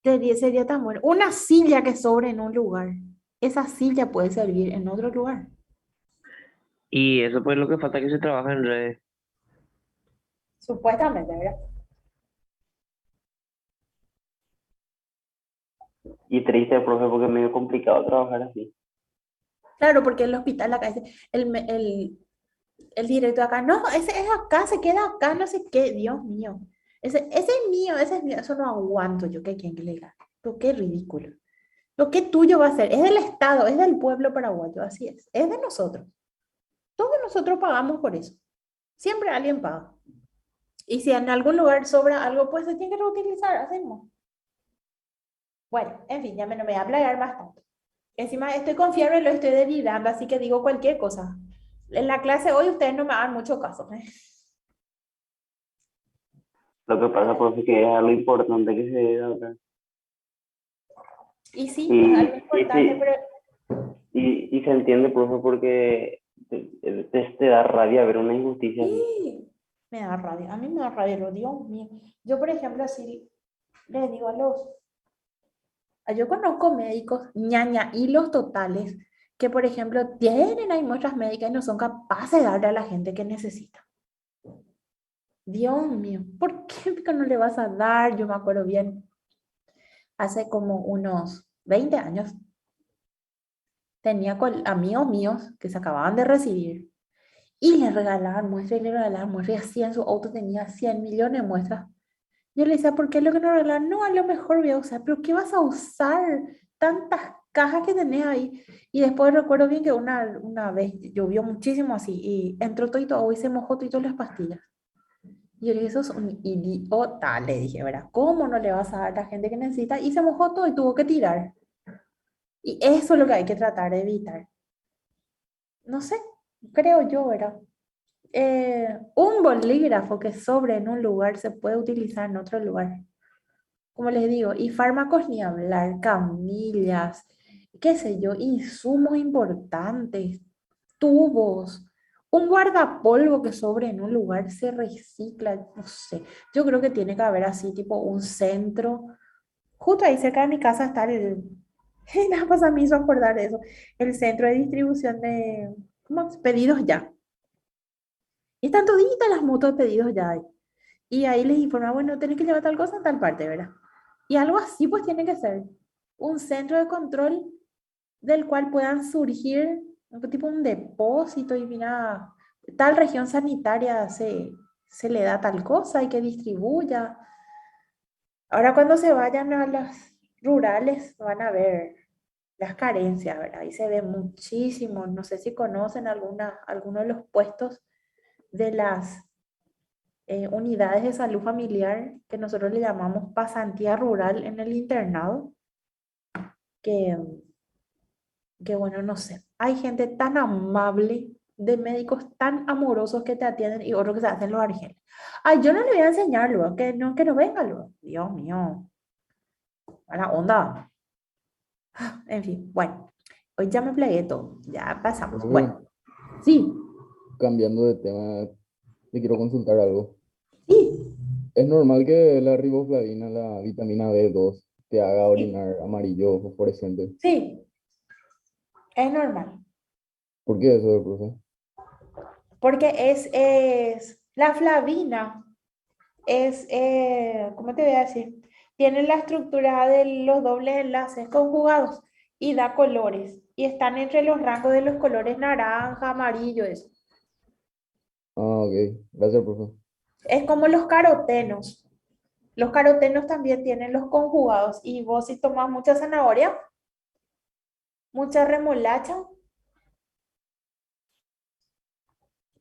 Sería tan bueno. Una silla que sobre en un lugar. Esa silla puede servir en otro lugar. Y eso pues lo que falta que se trabaje en redes. Supuestamente, ¿verdad? Y triste, profe, porque es medio complicado trabajar así. Claro, porque el hospital acá dice, el directo acá, no, ese es acá, se queda acá, no sé qué, Dios mío. Ese es mío, eso no aguanto yo, que quien que le diga. Pero qué ridículo. Lo que tuyo va a ser, es del Estado, es del pueblo paraguayo, así es de nosotros. Todos nosotros pagamos por eso. Siempre alguien paga. Y si en algún lugar sobra algo, pues se tiene que reutilizar, hacemos. Bueno, en fin, ya no me voy a hablar más tanto. Encima estoy con fiebre, lo estoy delirando, así que digo cualquier cosa. En la clase hoy ustedes no me hagan mucho caso. Lo que pasa, profe, que es algo importante que se debe hablar. Y sí, es algo Y importante, sí, pero y se entiende, profe, porque te da rabia ver una injusticia así. sí, me da rabia. A mí me da rabia, lo Dios mío. Yo, por ejemplo, así le digo yo conozco médicos ñaña y los totales que, por ejemplo, tienen ahí muestras médicas y no son capaces de darle a la gente que necesita. Dios mío, ¿por qué pico no le vas a dar? Yo me acuerdo bien, hace como unos 20 años, tenía amigos míos que se acababan de recibir y le regalaban muestras y le regalaban muestras y así en su auto tenía 100 millones de muestras. Yo le decía, ¿por qué lo que no regalan? No, a lo mejor voy a usar, pero ¿qué vas a usar? Tantas cajas que tenés ahí. Y después recuerdo bien que una vez llovió muchísimo así y entró todo agua y se mojó todo las pastillas. Y yo le dije, eso es un idiota, le dije, ¿verdad? ¿Cómo no le vas a dar a la gente que necesita? Y se mojó todo y tuvo que tirar. Y eso es lo que hay que tratar de evitar. No sé, creo yo, ¿verdad? Un bolígrafo que sobre en un lugar se puede utilizar en otro lugar. Como les digo, y fármacos ni hablar, camillas, qué sé yo, insumos importantes, tubos, un guardapolvo que sobre en un lugar se recicla, no sé. Yo creo que tiene que haber así, tipo un centro. Justo ahí cerca de mi casa está nada más a mí hizo acordar de eso, el centro de distribución de, ¿cómo es? Pedidos ya. Y están toditas las motos de pedidos ya ahí. Y ahí les informa, bueno, tenés que llevar tal cosa en tal parte, ¿verdad? Y algo así pues tiene que ser un centro de control del cual puedan surgir tipo un depósito y mira, tal región sanitaria se le da tal cosa y que distribuya. Ahora cuando se vayan a las rurales van a ver las carencias, ¿verdad? Ahí se ve muchísimo. No sé si conocen alguno de los puestos de las unidades de salud familiar que nosotros le llamamos pasantía rural en el internado, que, que bueno, no sé, hay gente tan amable, de médicos tan amorosos que te atienden y otros que se hacen los argeles. Ay, yo no le voy a enseñar luego, que no venga luego. Dios mío, a la onda. En fin, bueno, hoy ya me plegué todo, ya pasamos. Profe, Bueno, sí, cambiando de tema, te quiero consultar algo. sí, ¿Es normal que la riboflavina, la vitamina B2, te haga sí, orinar amarillo o fosforescente? sí, es normal. ¿Por qué eso, profe? Porque es la flavina. ¿Cómo te voy a decir? Tiene la estructura de los dobles enlaces conjugados y da colores. Y están entre los rangos de los colores naranja, amarillo, eso. Ah, ok. Gracias, profe. Es como los carotenos. Los carotenos también tienen los conjugados. Y vos si tomas mucha zanahoria, mucha remolacha,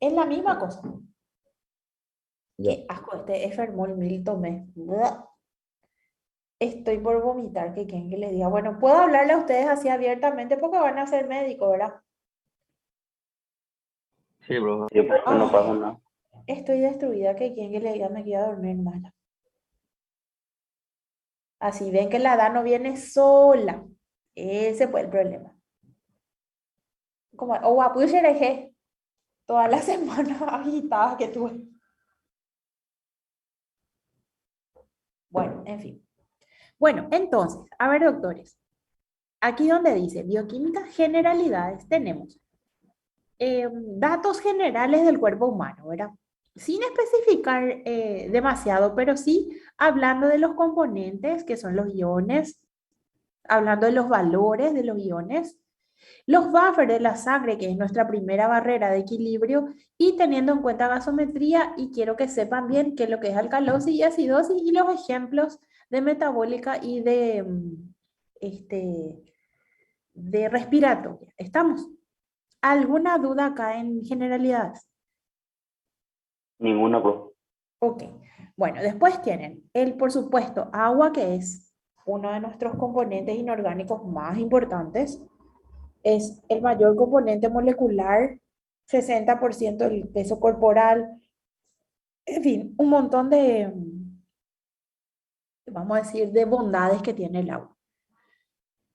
es la misma cosa. Ya. Qué asco, este Fermol mil tomé. Buah. Estoy por vomitar, que quieren que les diga. Bueno, puedo hablarle a ustedes así abiertamente porque van a ser médicos, ¿verdad? Sí, bro. Sí, profe, no pasa Ay, nada. estoy destruida, que quien que le diga me quiera dormir mal. Así ven que la edad no viene sola. Ese fue el problema. Como, o guapo y xereje, toda la semana agitada que tuve. Bueno, en fin. Bueno, entonces, a ver, doctores. Aquí donde dice bioquímica generalidades, tenemos datos generales del cuerpo humano, ¿verdad? Sin especificar demasiado, pero sí hablando de los componentes que son los iones, hablando de los valores de los iones, los buffers de la sangre, que es nuestra primera barrera de equilibrio, y teniendo en cuenta gasometría, y quiero que sepan bien qué es lo que es alcalosis y acidosis, y los ejemplos de metabólica y este, de respiratoria. ¿Estamos? ¿Alguna duda acá en generalidades? Ninguna, profe. Ok. Bueno, después tienen por supuesto, agua, que es uno de nuestros componentes inorgánicos más importantes. Es el mayor componente molecular, 60% del peso corporal, en fin, un montón vamos a decir, de bondades que tiene el agua.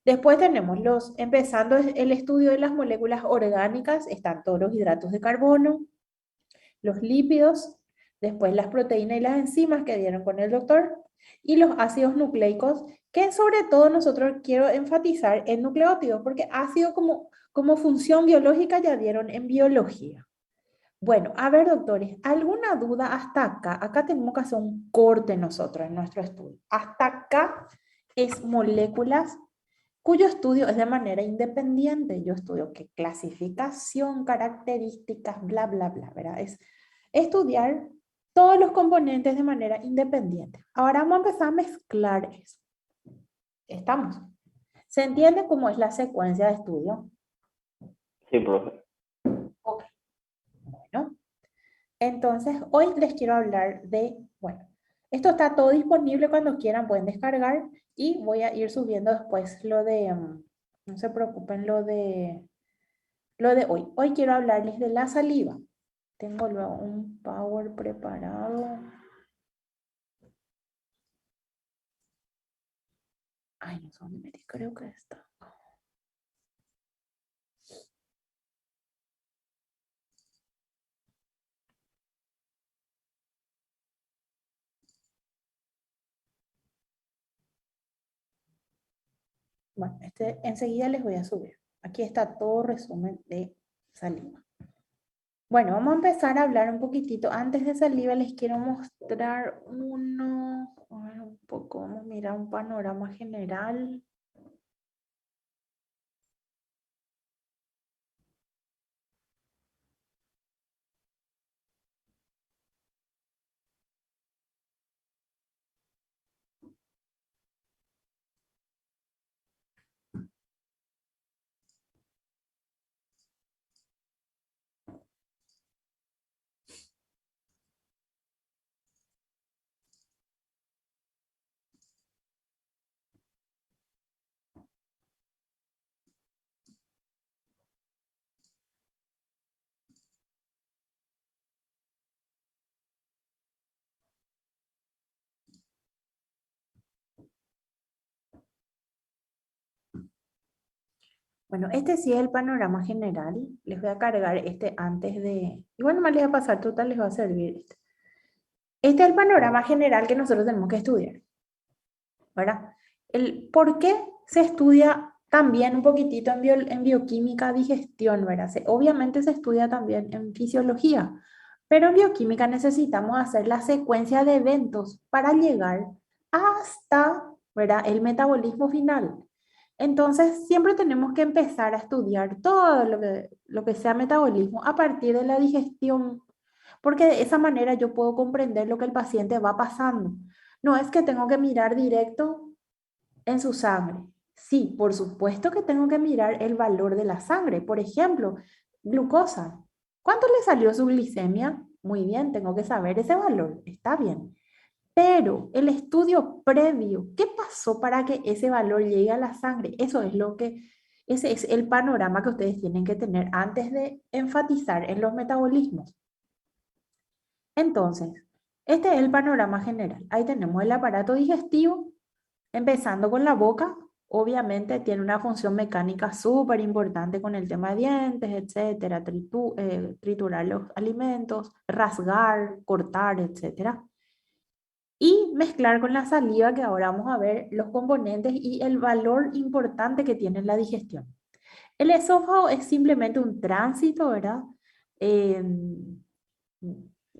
Después tenemos empezando el estudio de las moléculas orgánicas, están todos los hidratos de carbono, los lípidos, después las proteínas y las enzimas que dieron con el doctor, y los ácidos nucleicos, que sobre todo nosotros quiero enfatizar en nucleótidos, porque ácido como función biológica ya dieron en biología. Bueno, a ver, doctores, ¿alguna duda hasta acá? Acá tenemos que hacer un corte nosotros en nuestro estudio. Hasta acá es moléculas cuyo estudio es de manera independiente. Yo estudio qué clasificación, características, bla, bla, bla, ¿verdad? Es estudiar todos los componentes de manera independiente. Ahora vamos a empezar a mezclar eso. ¿Estamos? ¿Se entiende cómo es la secuencia de estudio? Sí, profe. Ok. Bueno, entonces hoy les quiero hablar de, bueno, esto está todo disponible cuando quieran, pueden descargar y voy a ir subiendo después lo de, no se preocupen, lo de hoy. Hoy quiero hablarles de la saliva. Tengo luego un power preparado. Ay, no sé dónde metí, creo que está. Bueno, enseguida les voy a subir. Aquí está todo resumen de saliva. Bueno, vamos a empezar a hablar un poquitito. Antes de saliva les quiero mostrar a ver, un poco, vamos a mirar un panorama general. Bueno, este sí es el panorama general. Les voy a cargar este antes de... Igual nomás les va a pasar, total les va a servir este. Este es el panorama general que nosotros tenemos que estudiar, ¿verdad? ¿Por qué se estudia también un poquitito en bioquímica, digestión, ¿verdad? Obviamente se estudia también en fisiología, pero en bioquímica necesitamos hacer la secuencia de eventos para llegar hasta, ¿verdad?, el metabolismo final. Entonces, siempre tenemos que empezar a estudiar todo lo que sea metabolismo a partir de la digestión, porque de esa manera yo puedo comprender lo que el paciente va pasando. No es que tengo que mirar directo en su sangre. Sí, por supuesto que tengo que mirar el valor de la sangre. Por ejemplo, glucosa. ¿Cuánto le salió su glicemia? Muy bien, tengo que saber ese valor. Está bien. Pero el estudio previo, ¿qué pasó para que ese valor llegue a la sangre? Ese es el panorama que ustedes tienen que tener antes de enfatizar en los metabolismos. Entonces, este es el panorama general. Ahí tenemos el aparato digestivo, empezando con la boca. Obviamente tiene una función mecánica súper importante con el tema de dientes, etcétera, triturar los alimentos, rasgar, cortar, etcétera. Y mezclar con la saliva, que ahora vamos a ver los componentes y el valor importante que tiene en la digestión. El esófago es simplemente un tránsito, ¿verdad? Eh,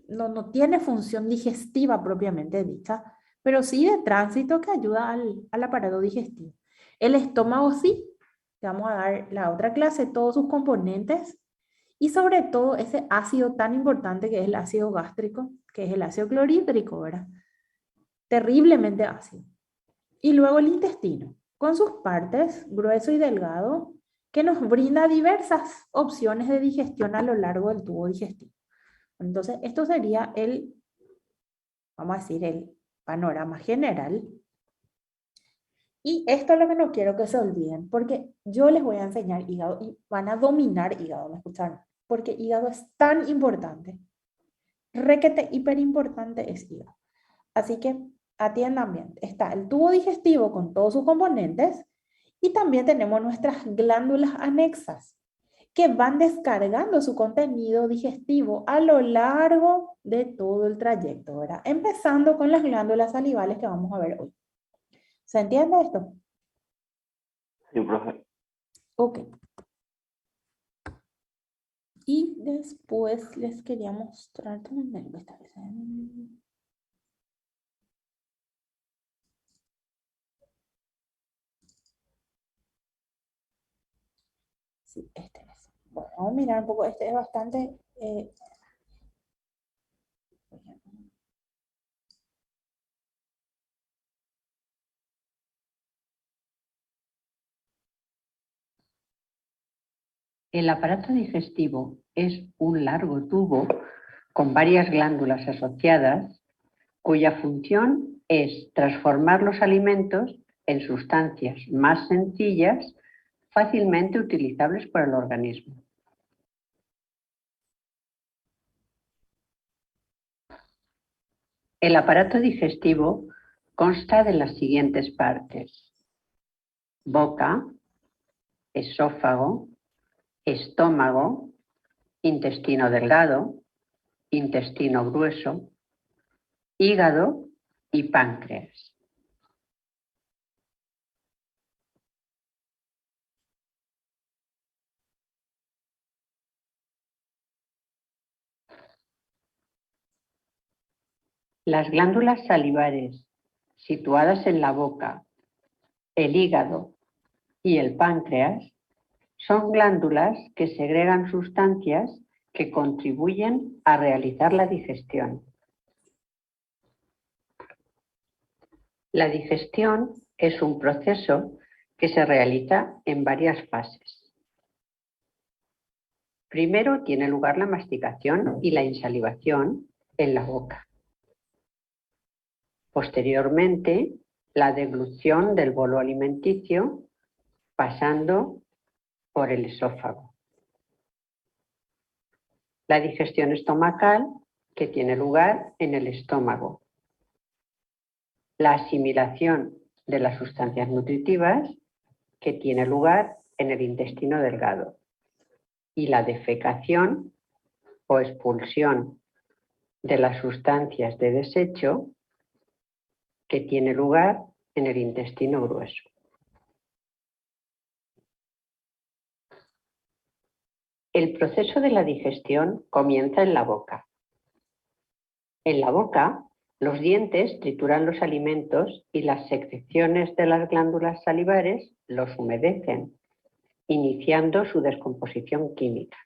no tiene función digestiva propiamente dicha, pero sí de tránsito que ayuda al aparato digestivo. El estómago sí, te vamos a dar la otra clase, todos sus componentes y sobre todo ese ácido tan importante que es el ácido gástrico, que es el ácido clorhídrico, ¿verdad? Terriblemente ácido. Y luego el intestino, con sus partes, grueso y delgado, que nos brinda diversas opciones de digestión a lo largo del tubo digestivo. Entonces, esto sería vamos a decir, el panorama general. Y esto es lo que no quiero que se olviden, porque yo les voy a enseñar hígado y van a dominar hígado, ¿me escucharon? Porque hígado es tan importante. Requete hiper importante es hígado. Así que atiendan bien, está el tubo digestivo con todos sus componentes y también tenemos nuestras glándulas anexas que van descargando su contenido digestivo a lo largo de todo el trayecto, ¿verdad? Empezando con las glándulas salivales que vamos a ver hoy. ¿Se entiende esto? Sí, profe. Ok. Y después les quería mostrar dónde esta vez. Sí, este es. Bueno, vamos a mirar un poco. Este es bastante. El aparato digestivo es un largo tubo con varias glándulas asociadas cuya función es transformar los alimentos en sustancias más sencillas fácilmente utilizables por el organismo. El aparato digestivo consta de las siguientes partes: boca, esófago, estómago, intestino delgado, intestino grueso, hígado y páncreas. Las glándulas salivares situadas en la boca, el hígado y el páncreas son glándulas que segregan sustancias que contribuyen a realizar la digestión. La digestión es un proceso que se realiza en varias fases. Primero tiene lugar la masticación y la insalivación en la boca. Posteriormente, la deglución del bolo alimenticio pasando por el esófago. La digestión estomacal, que tiene lugar en el estómago. La asimilación de las sustancias nutritivas, que tiene lugar en el intestino delgado. Y la defecación o expulsión de las sustancias de desecho, que tiene lugar en el intestino grueso. El proceso de la digestión comienza en la boca. En la boca, los dientes trituran los alimentos y las secreciones de las glándulas salivares los humedecen, iniciando su descomposición química.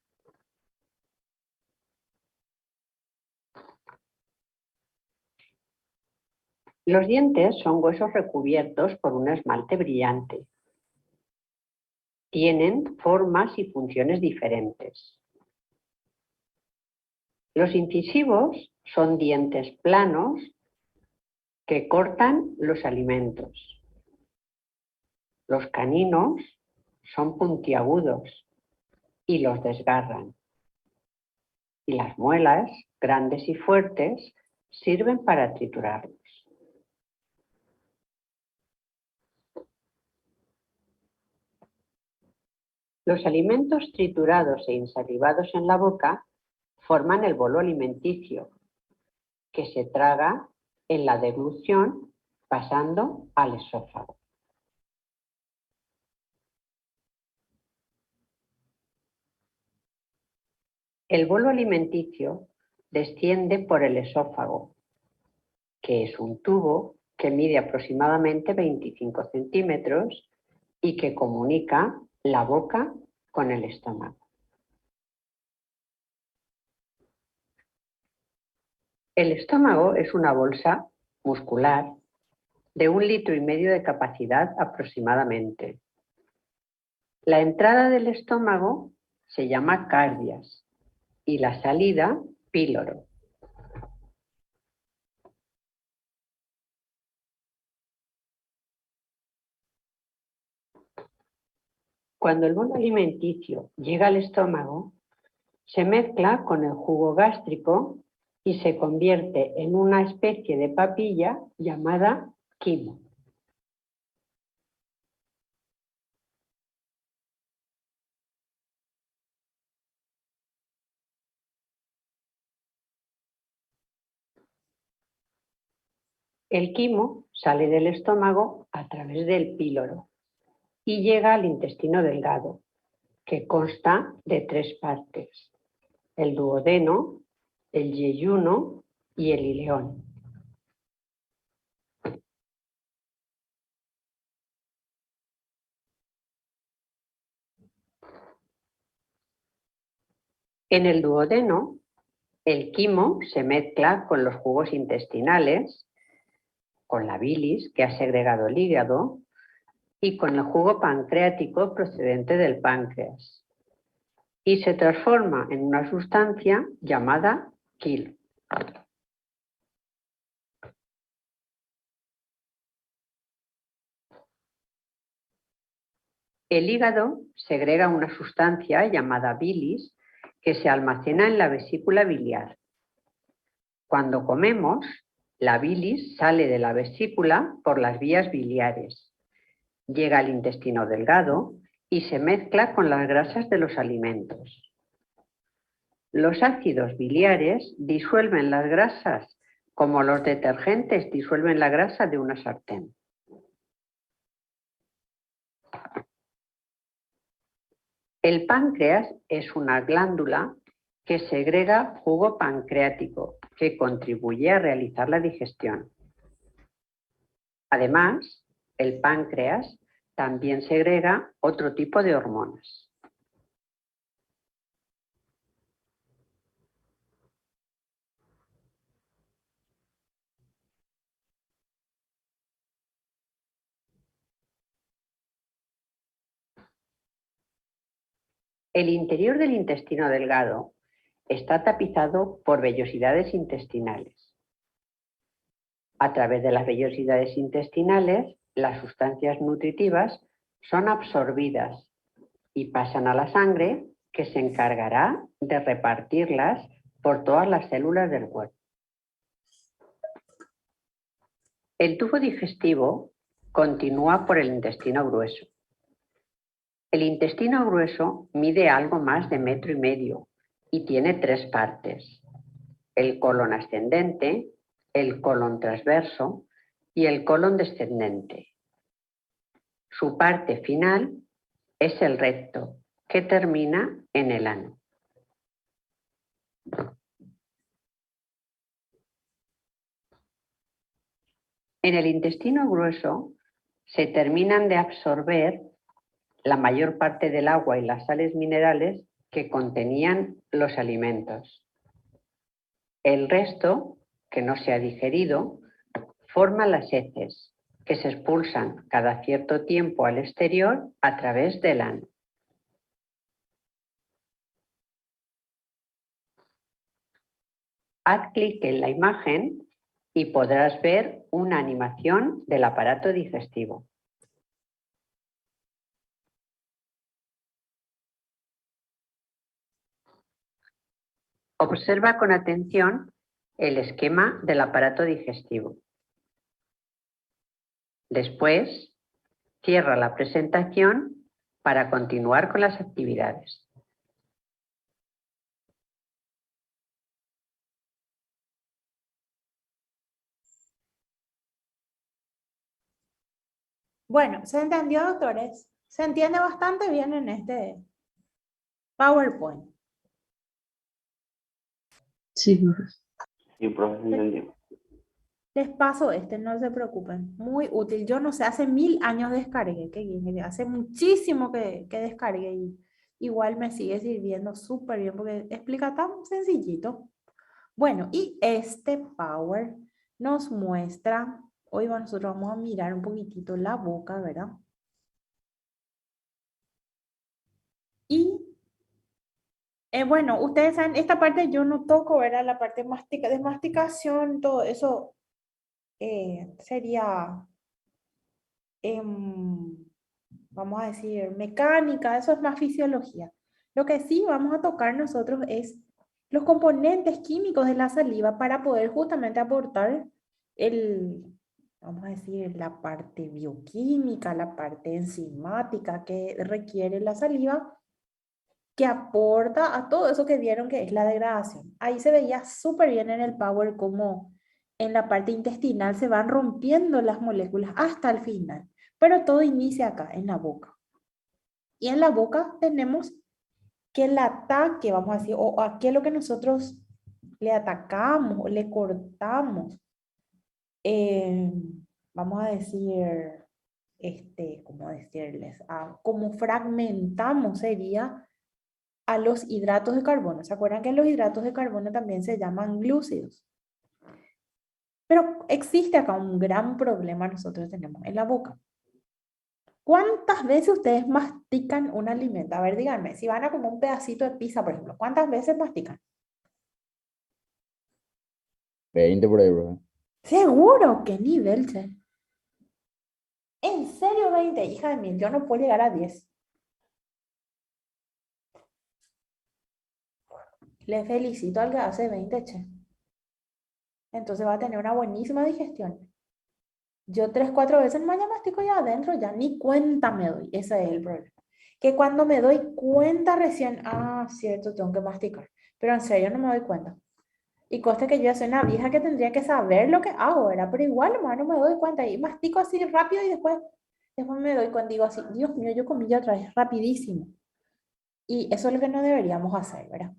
Los dientes son huesos recubiertos por un esmalte brillante. Tienen formas y funciones diferentes. Los incisivos son dientes planos que cortan los alimentos. Los caninos son puntiagudos y los desgarran. Y las muelas, grandes y fuertes, sirven para triturarlos. Los alimentos triturados e insalivados en la boca forman el bolo alimenticio, que se traga en la deglución pasando al esófago. El bolo alimenticio desciende por el esófago, que es un tubo que mide aproximadamente 25 centímetros y que comunica la boca con el estómago. El estómago es una bolsa muscular de 1,5 litros de capacidad aproximadamente. La entrada del estómago se llama cardias y la salida píloro. Cuando el bolo alimenticio llega al estómago, se mezcla con el jugo gástrico y se convierte en una especie de papilla llamada quimo. El quimo sale del estómago a través del píloro y llega al intestino delgado, que consta de 3 partes: el duodeno, el yeyuno y el ileón. En el duodeno, el quimo se mezcla con los jugos intestinales, con la bilis que ha segregado el hígado y con el jugo pancreático procedente del páncreas, y se transforma en una sustancia llamada quil. El hígado segrega una sustancia llamada bilis que se almacena en la vesícula biliar. Cuando comemos, la bilis sale de la vesícula por las vías biliares, llega al intestino delgado y se mezcla con las grasas de los alimentos. Los ácidos biliares disuelven las grasas como los detergentes disuelven la grasa de una sartén. El páncreas es una glándula que segrega jugo pancreático que contribuye a realizar la digestión. Además, el páncreas también segrega otro tipo de hormonas. El interior del intestino delgado está tapizado por vellosidades intestinales. A través de las vellosidades intestinales, las sustancias nutritivas son absorbidas y pasan a la sangre, que se encargará de repartirlas por todas las células del cuerpo. El tubo digestivo continúa por el intestino grueso. El intestino grueso mide algo más de 1,5 metros y tiene 3 partes: el colon ascendente, el colon transverso y el colon descendente. Su parte final es el recto, que termina en el ano. En el intestino grueso se terminan de absorber la mayor parte del agua y las sales minerales que contenían los alimentos. El resto, que no se ha digerido, forma las heces, que se expulsan cada cierto tiempo al exterior a través del ano. Haz clic en la imagen y podrás ver una animación del aparato digestivo. Observa con atención el esquema del aparato digestivo. Después, cierra la presentación para continuar con las actividades. Bueno, ¿se entendió, doctores? Se entiende bastante bien en este PowerPoint. Sí, profe. Sí, profe, se entendió. Les paso este, no se preocupen. Muy útil. Yo no sé, hace 1000 años descargué, hace muchísimo que descargué y igual me sigue sirviendo súper bien porque explica tan sencillito. Bueno, y este Power nos muestra, hoy nosotros vamos a mirar un poquitito la boca, ¿verdad? Y bueno, ustedes saben, esta parte yo no toco, ¿verdad? La parte de masticación, todo eso sería, vamos a decir, mecánica, eso es más fisiología. Lo que sí vamos a tocar nosotros es los componentes químicos de la saliva para poder justamente aportar vamos a decir, la parte bioquímica, la parte enzimática que requiere la saliva, que aporta a todo eso que vieron que es la degradación. Ahí se veía súper bien en el Power cómo en la parte intestinal se van rompiendo las moléculas hasta el final, pero todo inicia acá, en la boca. Y en la boca tenemos que el ataque, vamos a decir, o a qué es lo que nosotros le atacamos o le cortamos, eh, vamos a decir, ¿cómo decirles? Como fragmentamos sería a los hidratos de carbono. ¿Se acuerdan que los hidratos de carbono también se llaman glúcidos? Pero existe acá un gran problema nosotros tenemos en la boca. ¿Cuántas veces ustedes mastican un alimento? A ver, díganme, si van a comer un pedacito de pizza, por ejemplo, ¿cuántas veces mastican? 20 por ahí, bro. ¿Seguro? ¿Qué nivel, che? ¿En serio 20? Hija de mil, yo no puedo llegar a 10. Le felicito al que hace 20, che. Entonces va a tener una buenísima digestión. Yo 3, 4 veces más ya mastico ya adentro, ya ni cuenta me doy. Ese es el problema. Que cuando me doy cuenta recién, cierto, tengo que masticar. Pero en serio no me doy cuenta. Y consta que yo soy una vieja que tendría que saber lo que hago, ¿verdad? Pero igual, hermano, no me doy cuenta. Y mastico así rápido y después me doy cuenta, digo así, Dios mío, yo comí ya otra vez rapidísimo. Y eso es lo que no deberíamos hacer, ¿verdad?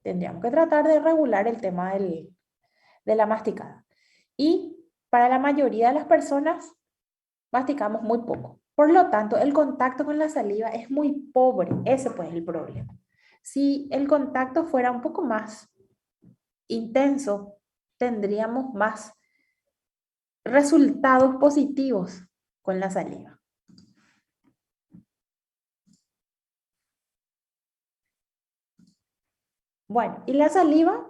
Tendríamos que tratar de regular el tema de la masticada. Y para la mayoría de las personas, masticamos muy poco. Por lo tanto, el contacto con la saliva es muy pobre. Ese pues es el problema. Si el contacto fuera un poco más intenso, tendríamos más resultados positivos con la saliva. Bueno, y la saliva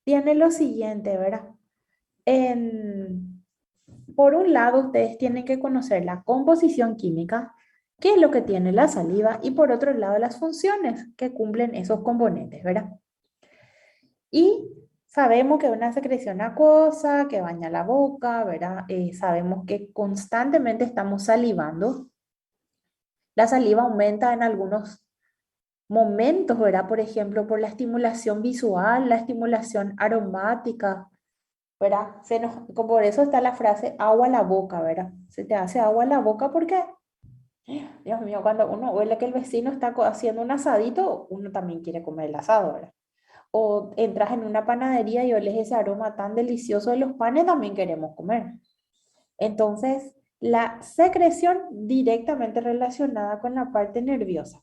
tiene lo siguiente, ¿verdad? Por un lado, ustedes tienen que conocer la composición química, qué es lo que tiene la saliva, y por otro lado, las funciones que cumplen esos componentes, ¿verdad? Y sabemos que es una secreción acuosa, que baña la boca, ¿verdad? Sabemos que constantemente estamos salivando. La saliva aumenta en algunos momentos, ¿verdad? Por ejemplo, por la estimulación visual, la estimulación aromática, ¿verdad? Por eso está la frase agua a la boca, ¿verdad? Se te hace agua a la boca porque, Dios mío, cuando uno huele que el vecino está haciendo un asadito, uno también quiere comer el asado, ¿verdad? O entras en una panadería y oles ese aroma tan delicioso de los panes, también queremos comer. Entonces, la secreción directamente relacionada con la parte nerviosa.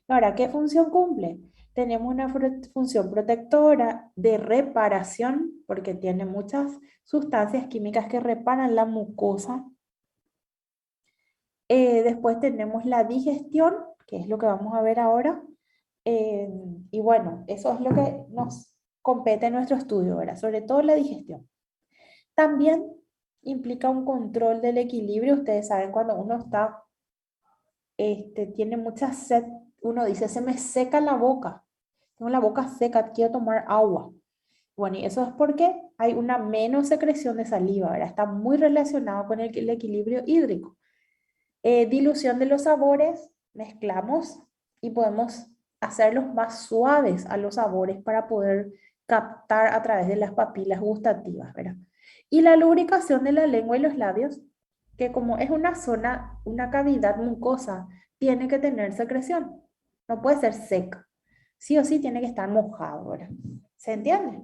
Ahora, ¿qué función cumple? Tenemos una función protectora de reparación, porque tiene muchas sustancias químicas que reparan la mucosa. Después tenemos la digestión, que es lo que vamos a ver ahora. Y bueno, eso es lo que nos compete en nuestro estudio, ¿verdad? Sobre todo la digestión. También implica un control del equilibrio. Ustedes saben, cuando uno tiene mucha sed, uno dice, se me seca la boca. Tengo la boca seca, quiero tomar agua. Bueno, y eso es porque hay una menos secreción de saliva, ¿verdad? Está muy relacionado con el equilibrio hídrico. Dilución de los sabores, mezclamos y podemos hacerlos más suaves a los sabores para poder captar a través de las papilas gustativas, ¿verdad? Y la lubricación de la lengua y los labios, que como es una zona, una cavidad mucosa, tiene que tener secreción. No puede ser seca. Sí o sí tiene que estar mojado, ¿verdad? ¿Se entiende?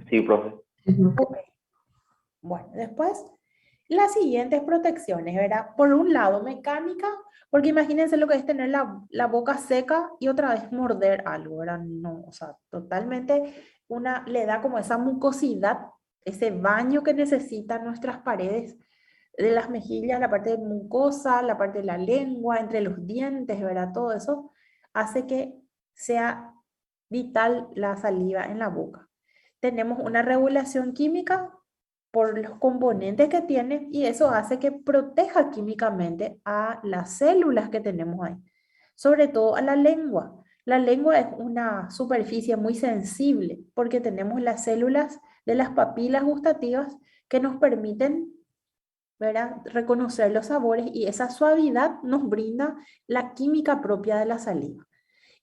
Sí, profe. Ok. Bueno, después las siguientes protecciones, ¿verdad? Por un lado, mecánica, porque imagínense lo que es tener la boca seca y otra vez morder algo, ¿verdad? No, o sea, totalmente le da como esa mucosidad, ese baño que necesitan nuestras paredes de las mejillas, la parte mucosa, la parte de la lengua, entre los dientes, ¿verdad? Todo eso hace que sea vital la saliva en la boca. Tenemos una regulación química por los componentes que tiene y eso hace que proteja químicamente a las células que tenemos ahí. sobre todo a la lengua. La lengua es una superficie muy sensible porque tenemos las células de las papilas gustativas que nos permiten, ¿verdad?, reconocer los sabores, y esa suavidad nos brinda la química propia de la saliva.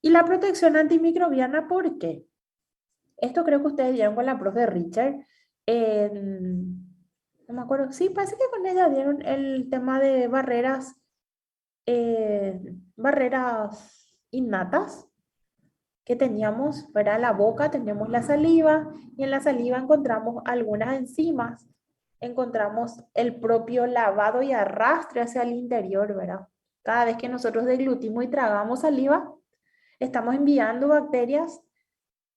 Y la protección antimicrobiana, ¿por qué? Esto creo que ustedes vieron con la profe Richard. No me acuerdo. Sí, parece que con ella dieron el tema de barreras innatas que teníamos, ¿verdad? La boca, tenemos la saliva, y en la saliva encontramos algunas enzimas, encontramos el propio lavado y arrastre hacia el interior, ¿verdad? Cada vez que nosotros deglutimos y tragamos saliva, estamos enviando bacterias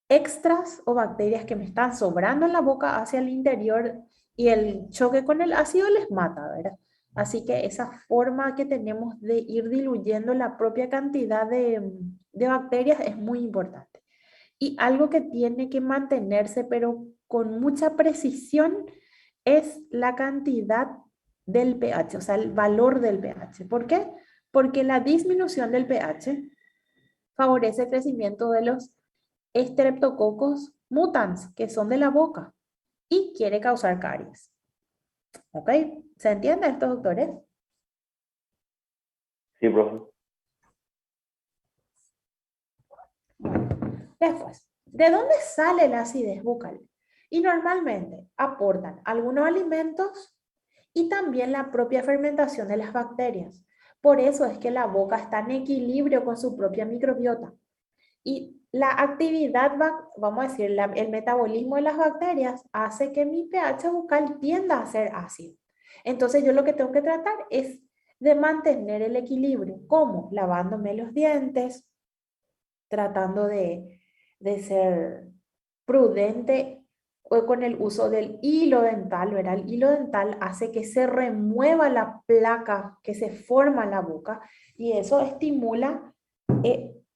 extras o bacterias que me están sobrando en la boca hacia el interior, y el choque con el ácido les mata, ¿verdad? Así que esa forma que tenemos de ir diluyendo la propia cantidad de bacterias es muy importante. Y algo que tiene que mantenerse, pero con mucha precisión, es la cantidad del pH, o sea, el valor del pH. ¿Por qué? Porque la disminución del pH favorece el crecimiento de los Streptococcus mutans, que son de la boca, y quiere causar caries. ¿Ok? ¿Se entiende esto, doctores? Sí, profe. Después, ¿de dónde sale la acidez bucal? Y normalmente aportan algunos alimentos y también la propia fermentación de las bacterias. Por eso es que la boca está en equilibrio con su propia microbiota. Y la actividad, vamos a decir, el metabolismo de las bacterias hace que mi pH bucal tienda a ser ácido. Entonces yo lo que tengo que tratar es de mantener el equilibrio. ¿Cómo? Lavándome los dientes, tratando de ser prudente con el uso del hilo dental, ¿verdad? El hilo dental hace que se remueva la placa que se forma en la boca, y eso estimula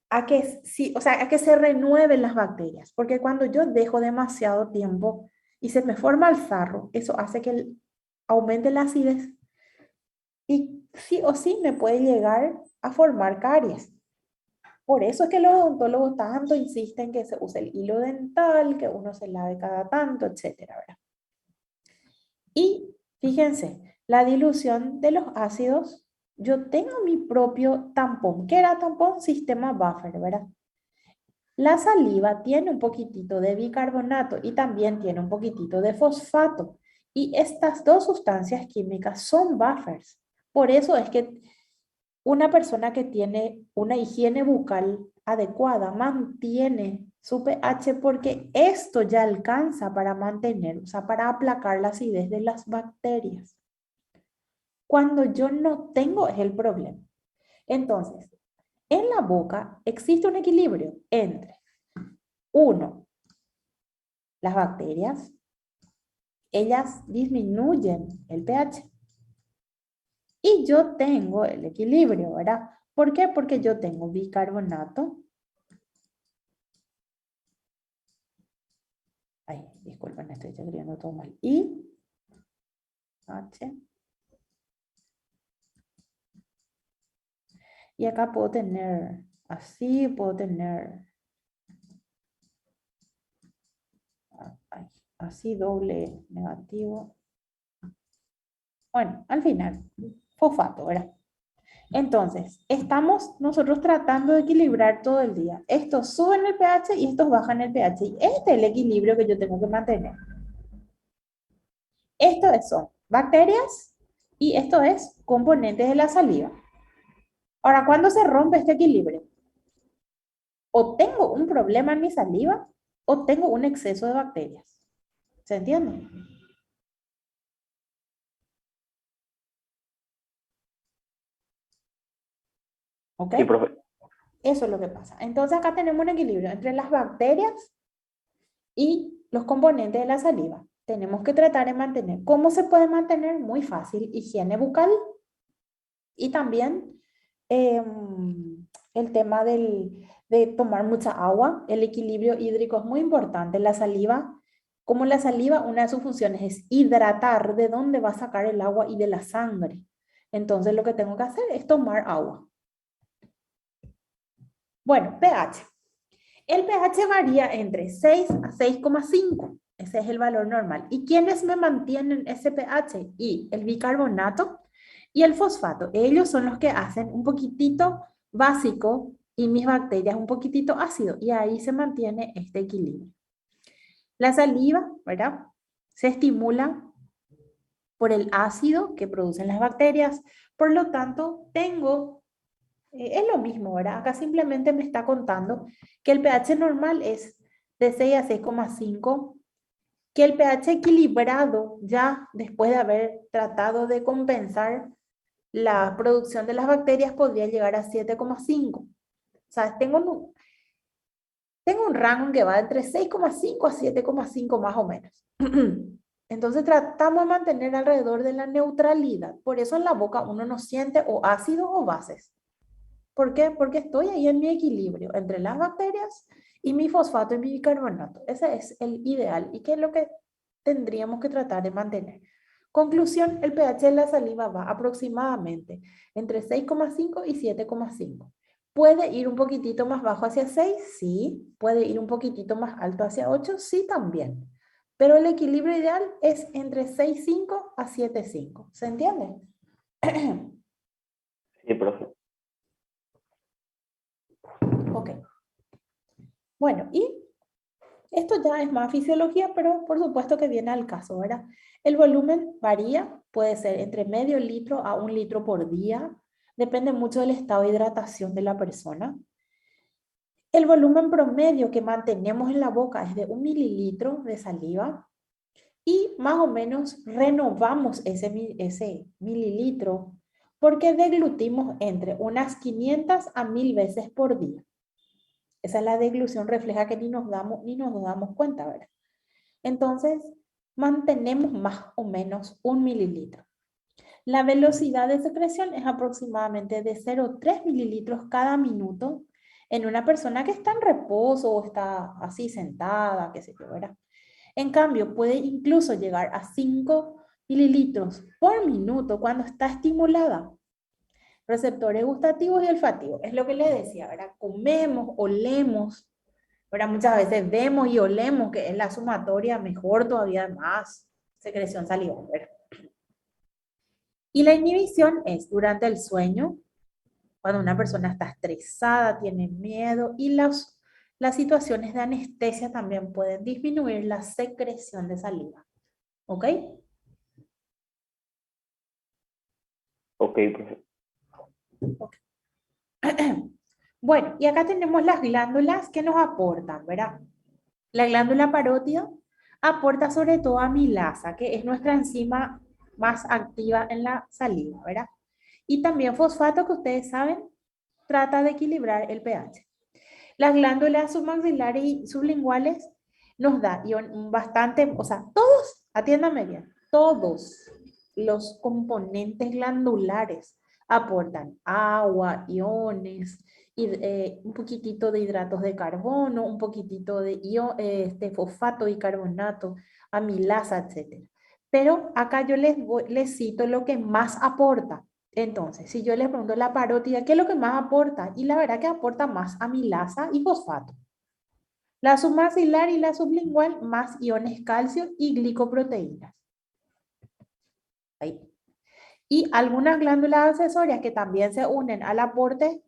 a que, sí, o sea, a que se renueven las bacterias, porque cuando yo dejo demasiado tiempo y se me forma el sarro, eso hace que aumente la acidez, y sí o sí me puede llegar a formar caries. Por eso es que los odontólogos tanto insisten que se use el hilo dental, que uno se lave cada tanto, etcétera, ¿verdad? Y fíjense, la dilución de los ácidos, yo tengo mi propio tampón. ¿Qué era tampón? Sistema buffer, ¿verdad? La saliva tiene un poquitito de bicarbonato y también tiene un poquitito de fosfato. Y estas dos sustancias químicas son buffers. Por eso es que una persona que tiene una higiene bucal adecuada mantiene su pH, porque esto ya alcanza para mantener, o sea, para aplacar la acidez de las bacterias. Cuando yo no tengo es el problema. Entonces, en la boca existe un equilibrio entre, uno, las bacterias, ellas disminuyen el pH. Y yo tengo el equilibrio, ¿verdad? ¿Por qué? Porque yo tengo bicarbonato. Ay, disculpen, estoy escribiendo todo mal. Y H. Y acá puedo tener así, puedo tener así, doble negativo. Bueno, al final, fosfato, ¿verdad? Entonces, estamos nosotros tratando de equilibrar todo el día. Estos suben el pH y estos bajan el pH. Y este es el equilibrio que yo tengo que mantener. Esto son bacterias y esto es componentes de la saliva. Ahora, ¿cuándo se rompe este equilibrio? O tengo un problema en mi saliva o tengo un exceso de bacterias. ¿Se entiende? ¿Ok? Sí, profe. Eso es lo que pasa. Entonces acá tenemos un equilibrio entre las bacterias y los componentes de la saliva. Tenemos que tratar de mantener. ¿Cómo se puede mantener? Muy fácil. Higiene bucal y también el tema de tomar mucha agua. El equilibrio hídrico es muy importante. La saliva, como la saliva, una de sus funciones es hidratar de dónde va a sacar el agua y de la sangre. Entonces lo que tengo que hacer es tomar agua. Bueno, pH. El pH varía entre 6 a 6,5. Ese es el valor normal. ¿Y quiénes me mantienen ese pH? Y el bicarbonato y el fosfato. Ellos son los que hacen un poquitito básico y mis bacterias un poquitito ácido. Y ahí se mantiene este equilibrio. La saliva, ¿verdad? Se estimula por el ácido que producen las bacterias. Por lo tanto, es lo mismo, ¿verdad? Acá simplemente me está contando que el pH normal es de 6 a 6,5, que el pH equilibrado, ya después de haber tratado de compensar la producción de las bacterias, podría llegar a 7,5. O sea, tengo un rango que va entre 6,5 a 7,5 más o menos. Entonces tratamos de mantener alrededor de la neutralidad. Por eso en la boca uno no siente o ácidos o bases. ¿Por qué? Porque estoy ahí en mi equilibrio entre las bacterias y mi fosfato y mi bicarbonato. Ese es el ideal y que es lo que tendríamos que tratar de mantener. Conclusión, el pH de la saliva va aproximadamente entre 6,5 y 7,5. ¿Puede ir un poquitito más bajo hacia 6? Sí. ¿Puede ir un poquitito más alto hacia 8? Sí, también. Pero el equilibrio ideal es entre 6,5 a 7,5. ¿Se entiende? Sí, profe. Ok. Bueno, y esto ya es más fisiología, pero por supuesto que viene al caso, ¿verdad? El volumen varía, puede ser entre medio litro a 1 litro por día, depende mucho del estado de hidratación de la persona. El volumen promedio que mantenemos en la boca es de 1 mililitro de saliva y más o menos renovamos ese mililitro porque deglutimos entre unas 500 a 1000 veces por día. Esa es la deglución refleja que ni nos damos cuenta, ¿verdad? Entonces, mantenemos más o menos 1 mililitro. La velocidad de secreción es aproximadamente de 0,3 mililitros cada minuto en una persona que está en reposo o está así sentada, qué sé yo, ¿verdad? En cambio, puede incluso llegar a 5 mililitros por minuto cuando está estimulada. Receptores gustativos y olfativos, es lo que les decía, ¿verdad? Comemos, olemos, ¿verdad? Muchas veces vemos y olemos, que es la sumatoria, mejor todavía más secreción salival, ¿verdad? Y la inhibición es durante el sueño, cuando una persona está estresada, tiene miedo, y las situaciones de anestesia también pueden disminuir la secreción de saliva. ¿Ok? Ok, profe. Ok. Bueno, y acá tenemos las glándulas que nos aportan, ¿verdad? La glándula parótida aporta sobre todo amilasa, que es nuestra enzima más activa en la saliva, ¿verdad? Y también fosfato, que ustedes saben, trata de equilibrar el pH. Las glándulas submaxilares y sublinguales nos da bastante, o sea, todos, atiéndame bien, todos los componentes glandulares aportan agua, iones, y, un poquitito de hidratos de carbono, un poquitito de fosfato y carbonato, amilasa, etc. Pero acá yo les cito lo que más aporta. Entonces, si yo les pregunto la parótida, ¿qué es lo que más aporta? Y la verdad que aporta más amilasa y fosfato. La submaxilar y la sublingual, más iones calcio y glicoproteínas. Ahí. Y algunas glándulas accesorias que también se unen al aporte,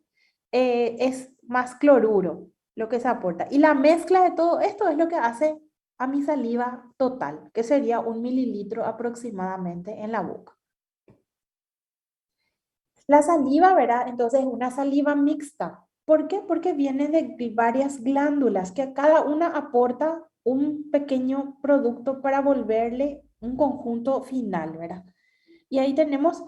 es más cloruro lo que se aporta. Y la mezcla de todo esto es lo que hace a mi saliva total, que sería 1 mililitro aproximadamente en la boca. La saliva, ¿verdad? Entonces es una saliva mixta. ¿Por qué? Porque viene de varias glándulas que cada una aporta un pequeño producto para volverle un conjunto final, ¿verdad? Y ahí tenemos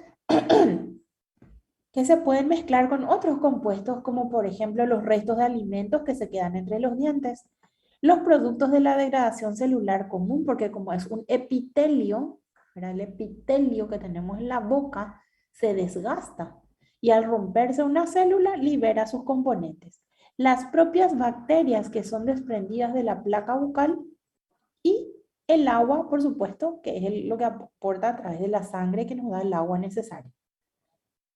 que se pueden mezclar con otros compuestos, como por ejemplo los restos de alimentos que se quedan entre los dientes, los productos de la degradación celular común, porque como es un epitelio, ¿verdad? El epitelio que tenemos en la boca se desgasta y al romperse una célula libera sus componentes. Las propias bacterias que son desprendidas de la placa bucal y el agua, por supuesto, que es lo que aporta a través de la sangre que nos da el agua necesaria.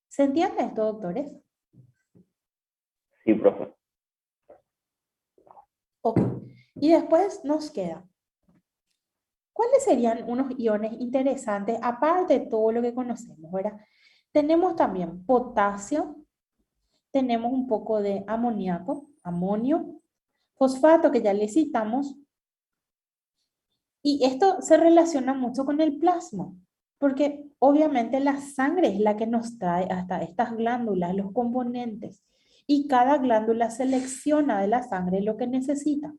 ¿Se entiende esto, doctores? Sí, profe. Ok. Y después nos queda, ¿cuáles serían unos iones interesantes aparte de todo lo que conocemos, ¿verdad? Tenemos también potasio, tenemos un poco de amoníaco, amonio, fosfato que ya le citamos, y esto se relaciona mucho con el plasma, porque obviamente la sangre es la que nos trae hasta estas glándulas, los componentes, y cada glándula selecciona de la sangre lo que necesita.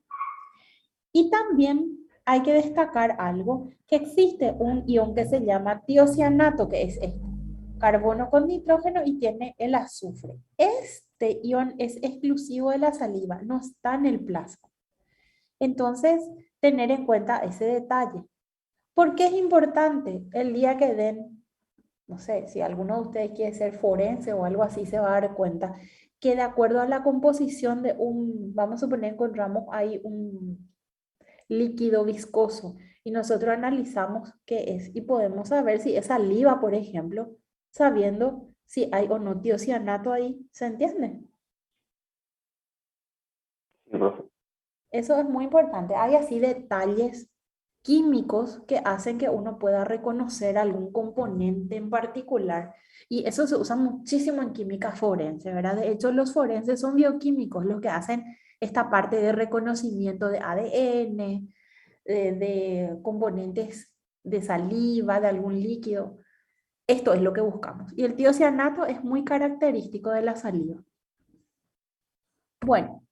Y también hay que destacar algo, que existe un ion que se llama tiocianato, que es este, carbono con nitrógeno y tiene el azufre. Este ion es exclusivo de la saliva, no está en el plasma. Entonces, tener en cuenta ese detalle. ¿Por qué es importante? El día que den, no sé, si alguno de ustedes quiere ser forense o algo así, se va a dar cuenta que de acuerdo a la composición de vamos a suponer, encontramos ahí un líquido viscoso y nosotros analizamos qué es y podemos saber si es saliva, por ejemplo, sabiendo si hay o no tiocianato ahí, ¿se entiende? Sí, profe. Eso es muy importante. Hay así detalles químicos que hacen que uno pueda reconocer algún componente en particular. Y eso se usa muchísimo en química forense, ¿verdad? De hecho, los forenses son bioquímicos los que hacen esta parte de reconocimiento de ADN, de componentes de saliva, de algún líquido. Esto es lo que buscamos. Y el tiocianato es muy característico de la saliva. Bueno,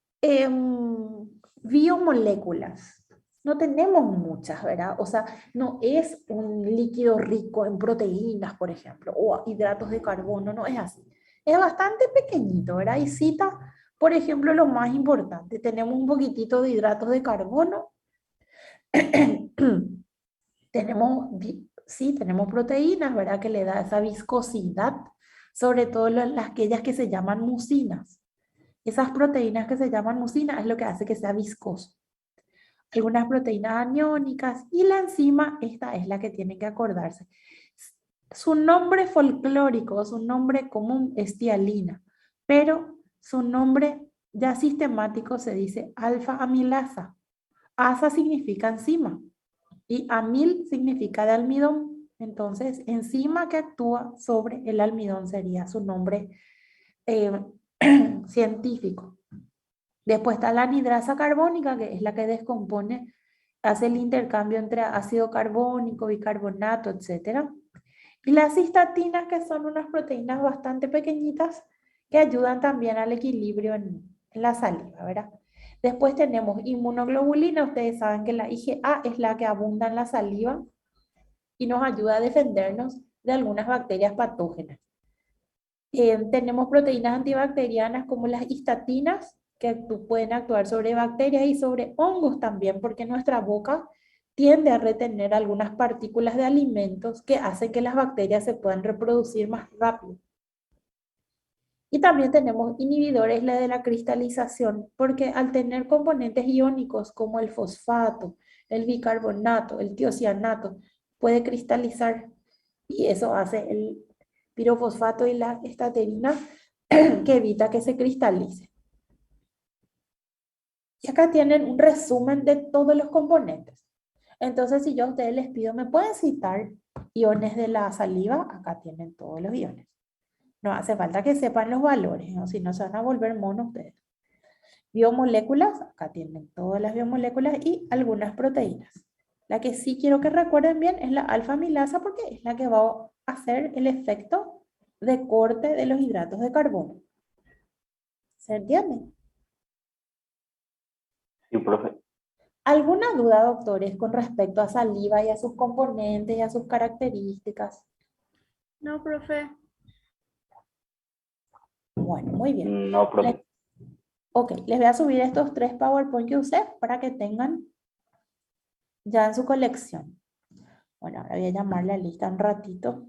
biomoléculas. No tenemos muchas, ¿verdad? O sea, no es un líquido rico en proteínas, por ejemplo, o hidratos de carbono, no es así. Es bastante pequeñito, ¿verdad? Y cita, por ejemplo, lo más importante. Tenemos un poquitito de hidratos de carbono. Sí, tenemos proteínas, ¿verdad? Que le da esa viscosidad, sobre todo aquellas que se llaman mucinas. Esas proteínas que se llaman mucina es lo que hace que sea viscoso. Algunas proteínas aniónicas y la enzima, esta es la que tienen que acordarse. Su nombre folclórico, su nombre común es tialina, pero su nombre ya sistemático se dice alfa amilasa. Asa significa enzima y amil significa de almidón. Entonces, enzima que actúa sobre el almidón sería su nombre científico. Después está la anhidrasa carbónica, que es la que descompone, hace el intercambio entre ácido carbónico, bicarbonato, etc. Y las cistatinas, que son unas proteínas bastante pequeñitas que ayudan también al equilibrio en la saliva, ¿verdad? Después tenemos inmunoglobulina. Ustedes saben que la IgA es la que abunda en la saliva y nos ayuda a defendernos de algunas bacterias patógenas. Tenemos proteínas antibacterianas como las histatinas, que pueden actuar sobre bacterias y sobre hongos también, porque nuestra boca tiende a retener algunas partículas de alimentos que hacen que las bacterias se puedan reproducir más rápido. Y también tenemos inhibidores de la cristalización, porque al tener componentes iónicos como el fosfato, el bicarbonato, el tiocianato, puede cristalizar y eso hace el pirofosfato y la estaterina que evita que se cristalice. Y acá tienen un resumen de todos los componentes. Entonces, si yo a ustedes les pido, ¿me pueden citar iones de la saliva? Acá tienen todos los iones. No hace falta que sepan los valores, ¿no? Si no se van a volver monos ustedes. Biomoléculas, acá tienen todas las biomoléculas y algunas proteínas. La que sí quiero que recuerden bien es la alfa-amilasa, porque es la que va a hacer el efecto de corte de los hidratos de carbono. ¿Se entiende? Sí, profe. ¿Alguna duda, doctores, con respecto a saliva y a sus componentes y a sus características? No, profe. Bueno, muy bien. No, profe. Ok, les voy a subir estos 3 PowerPoint que usé para que tengan ya en su colección. Bueno, ahora voy a llamar la lista un ratito.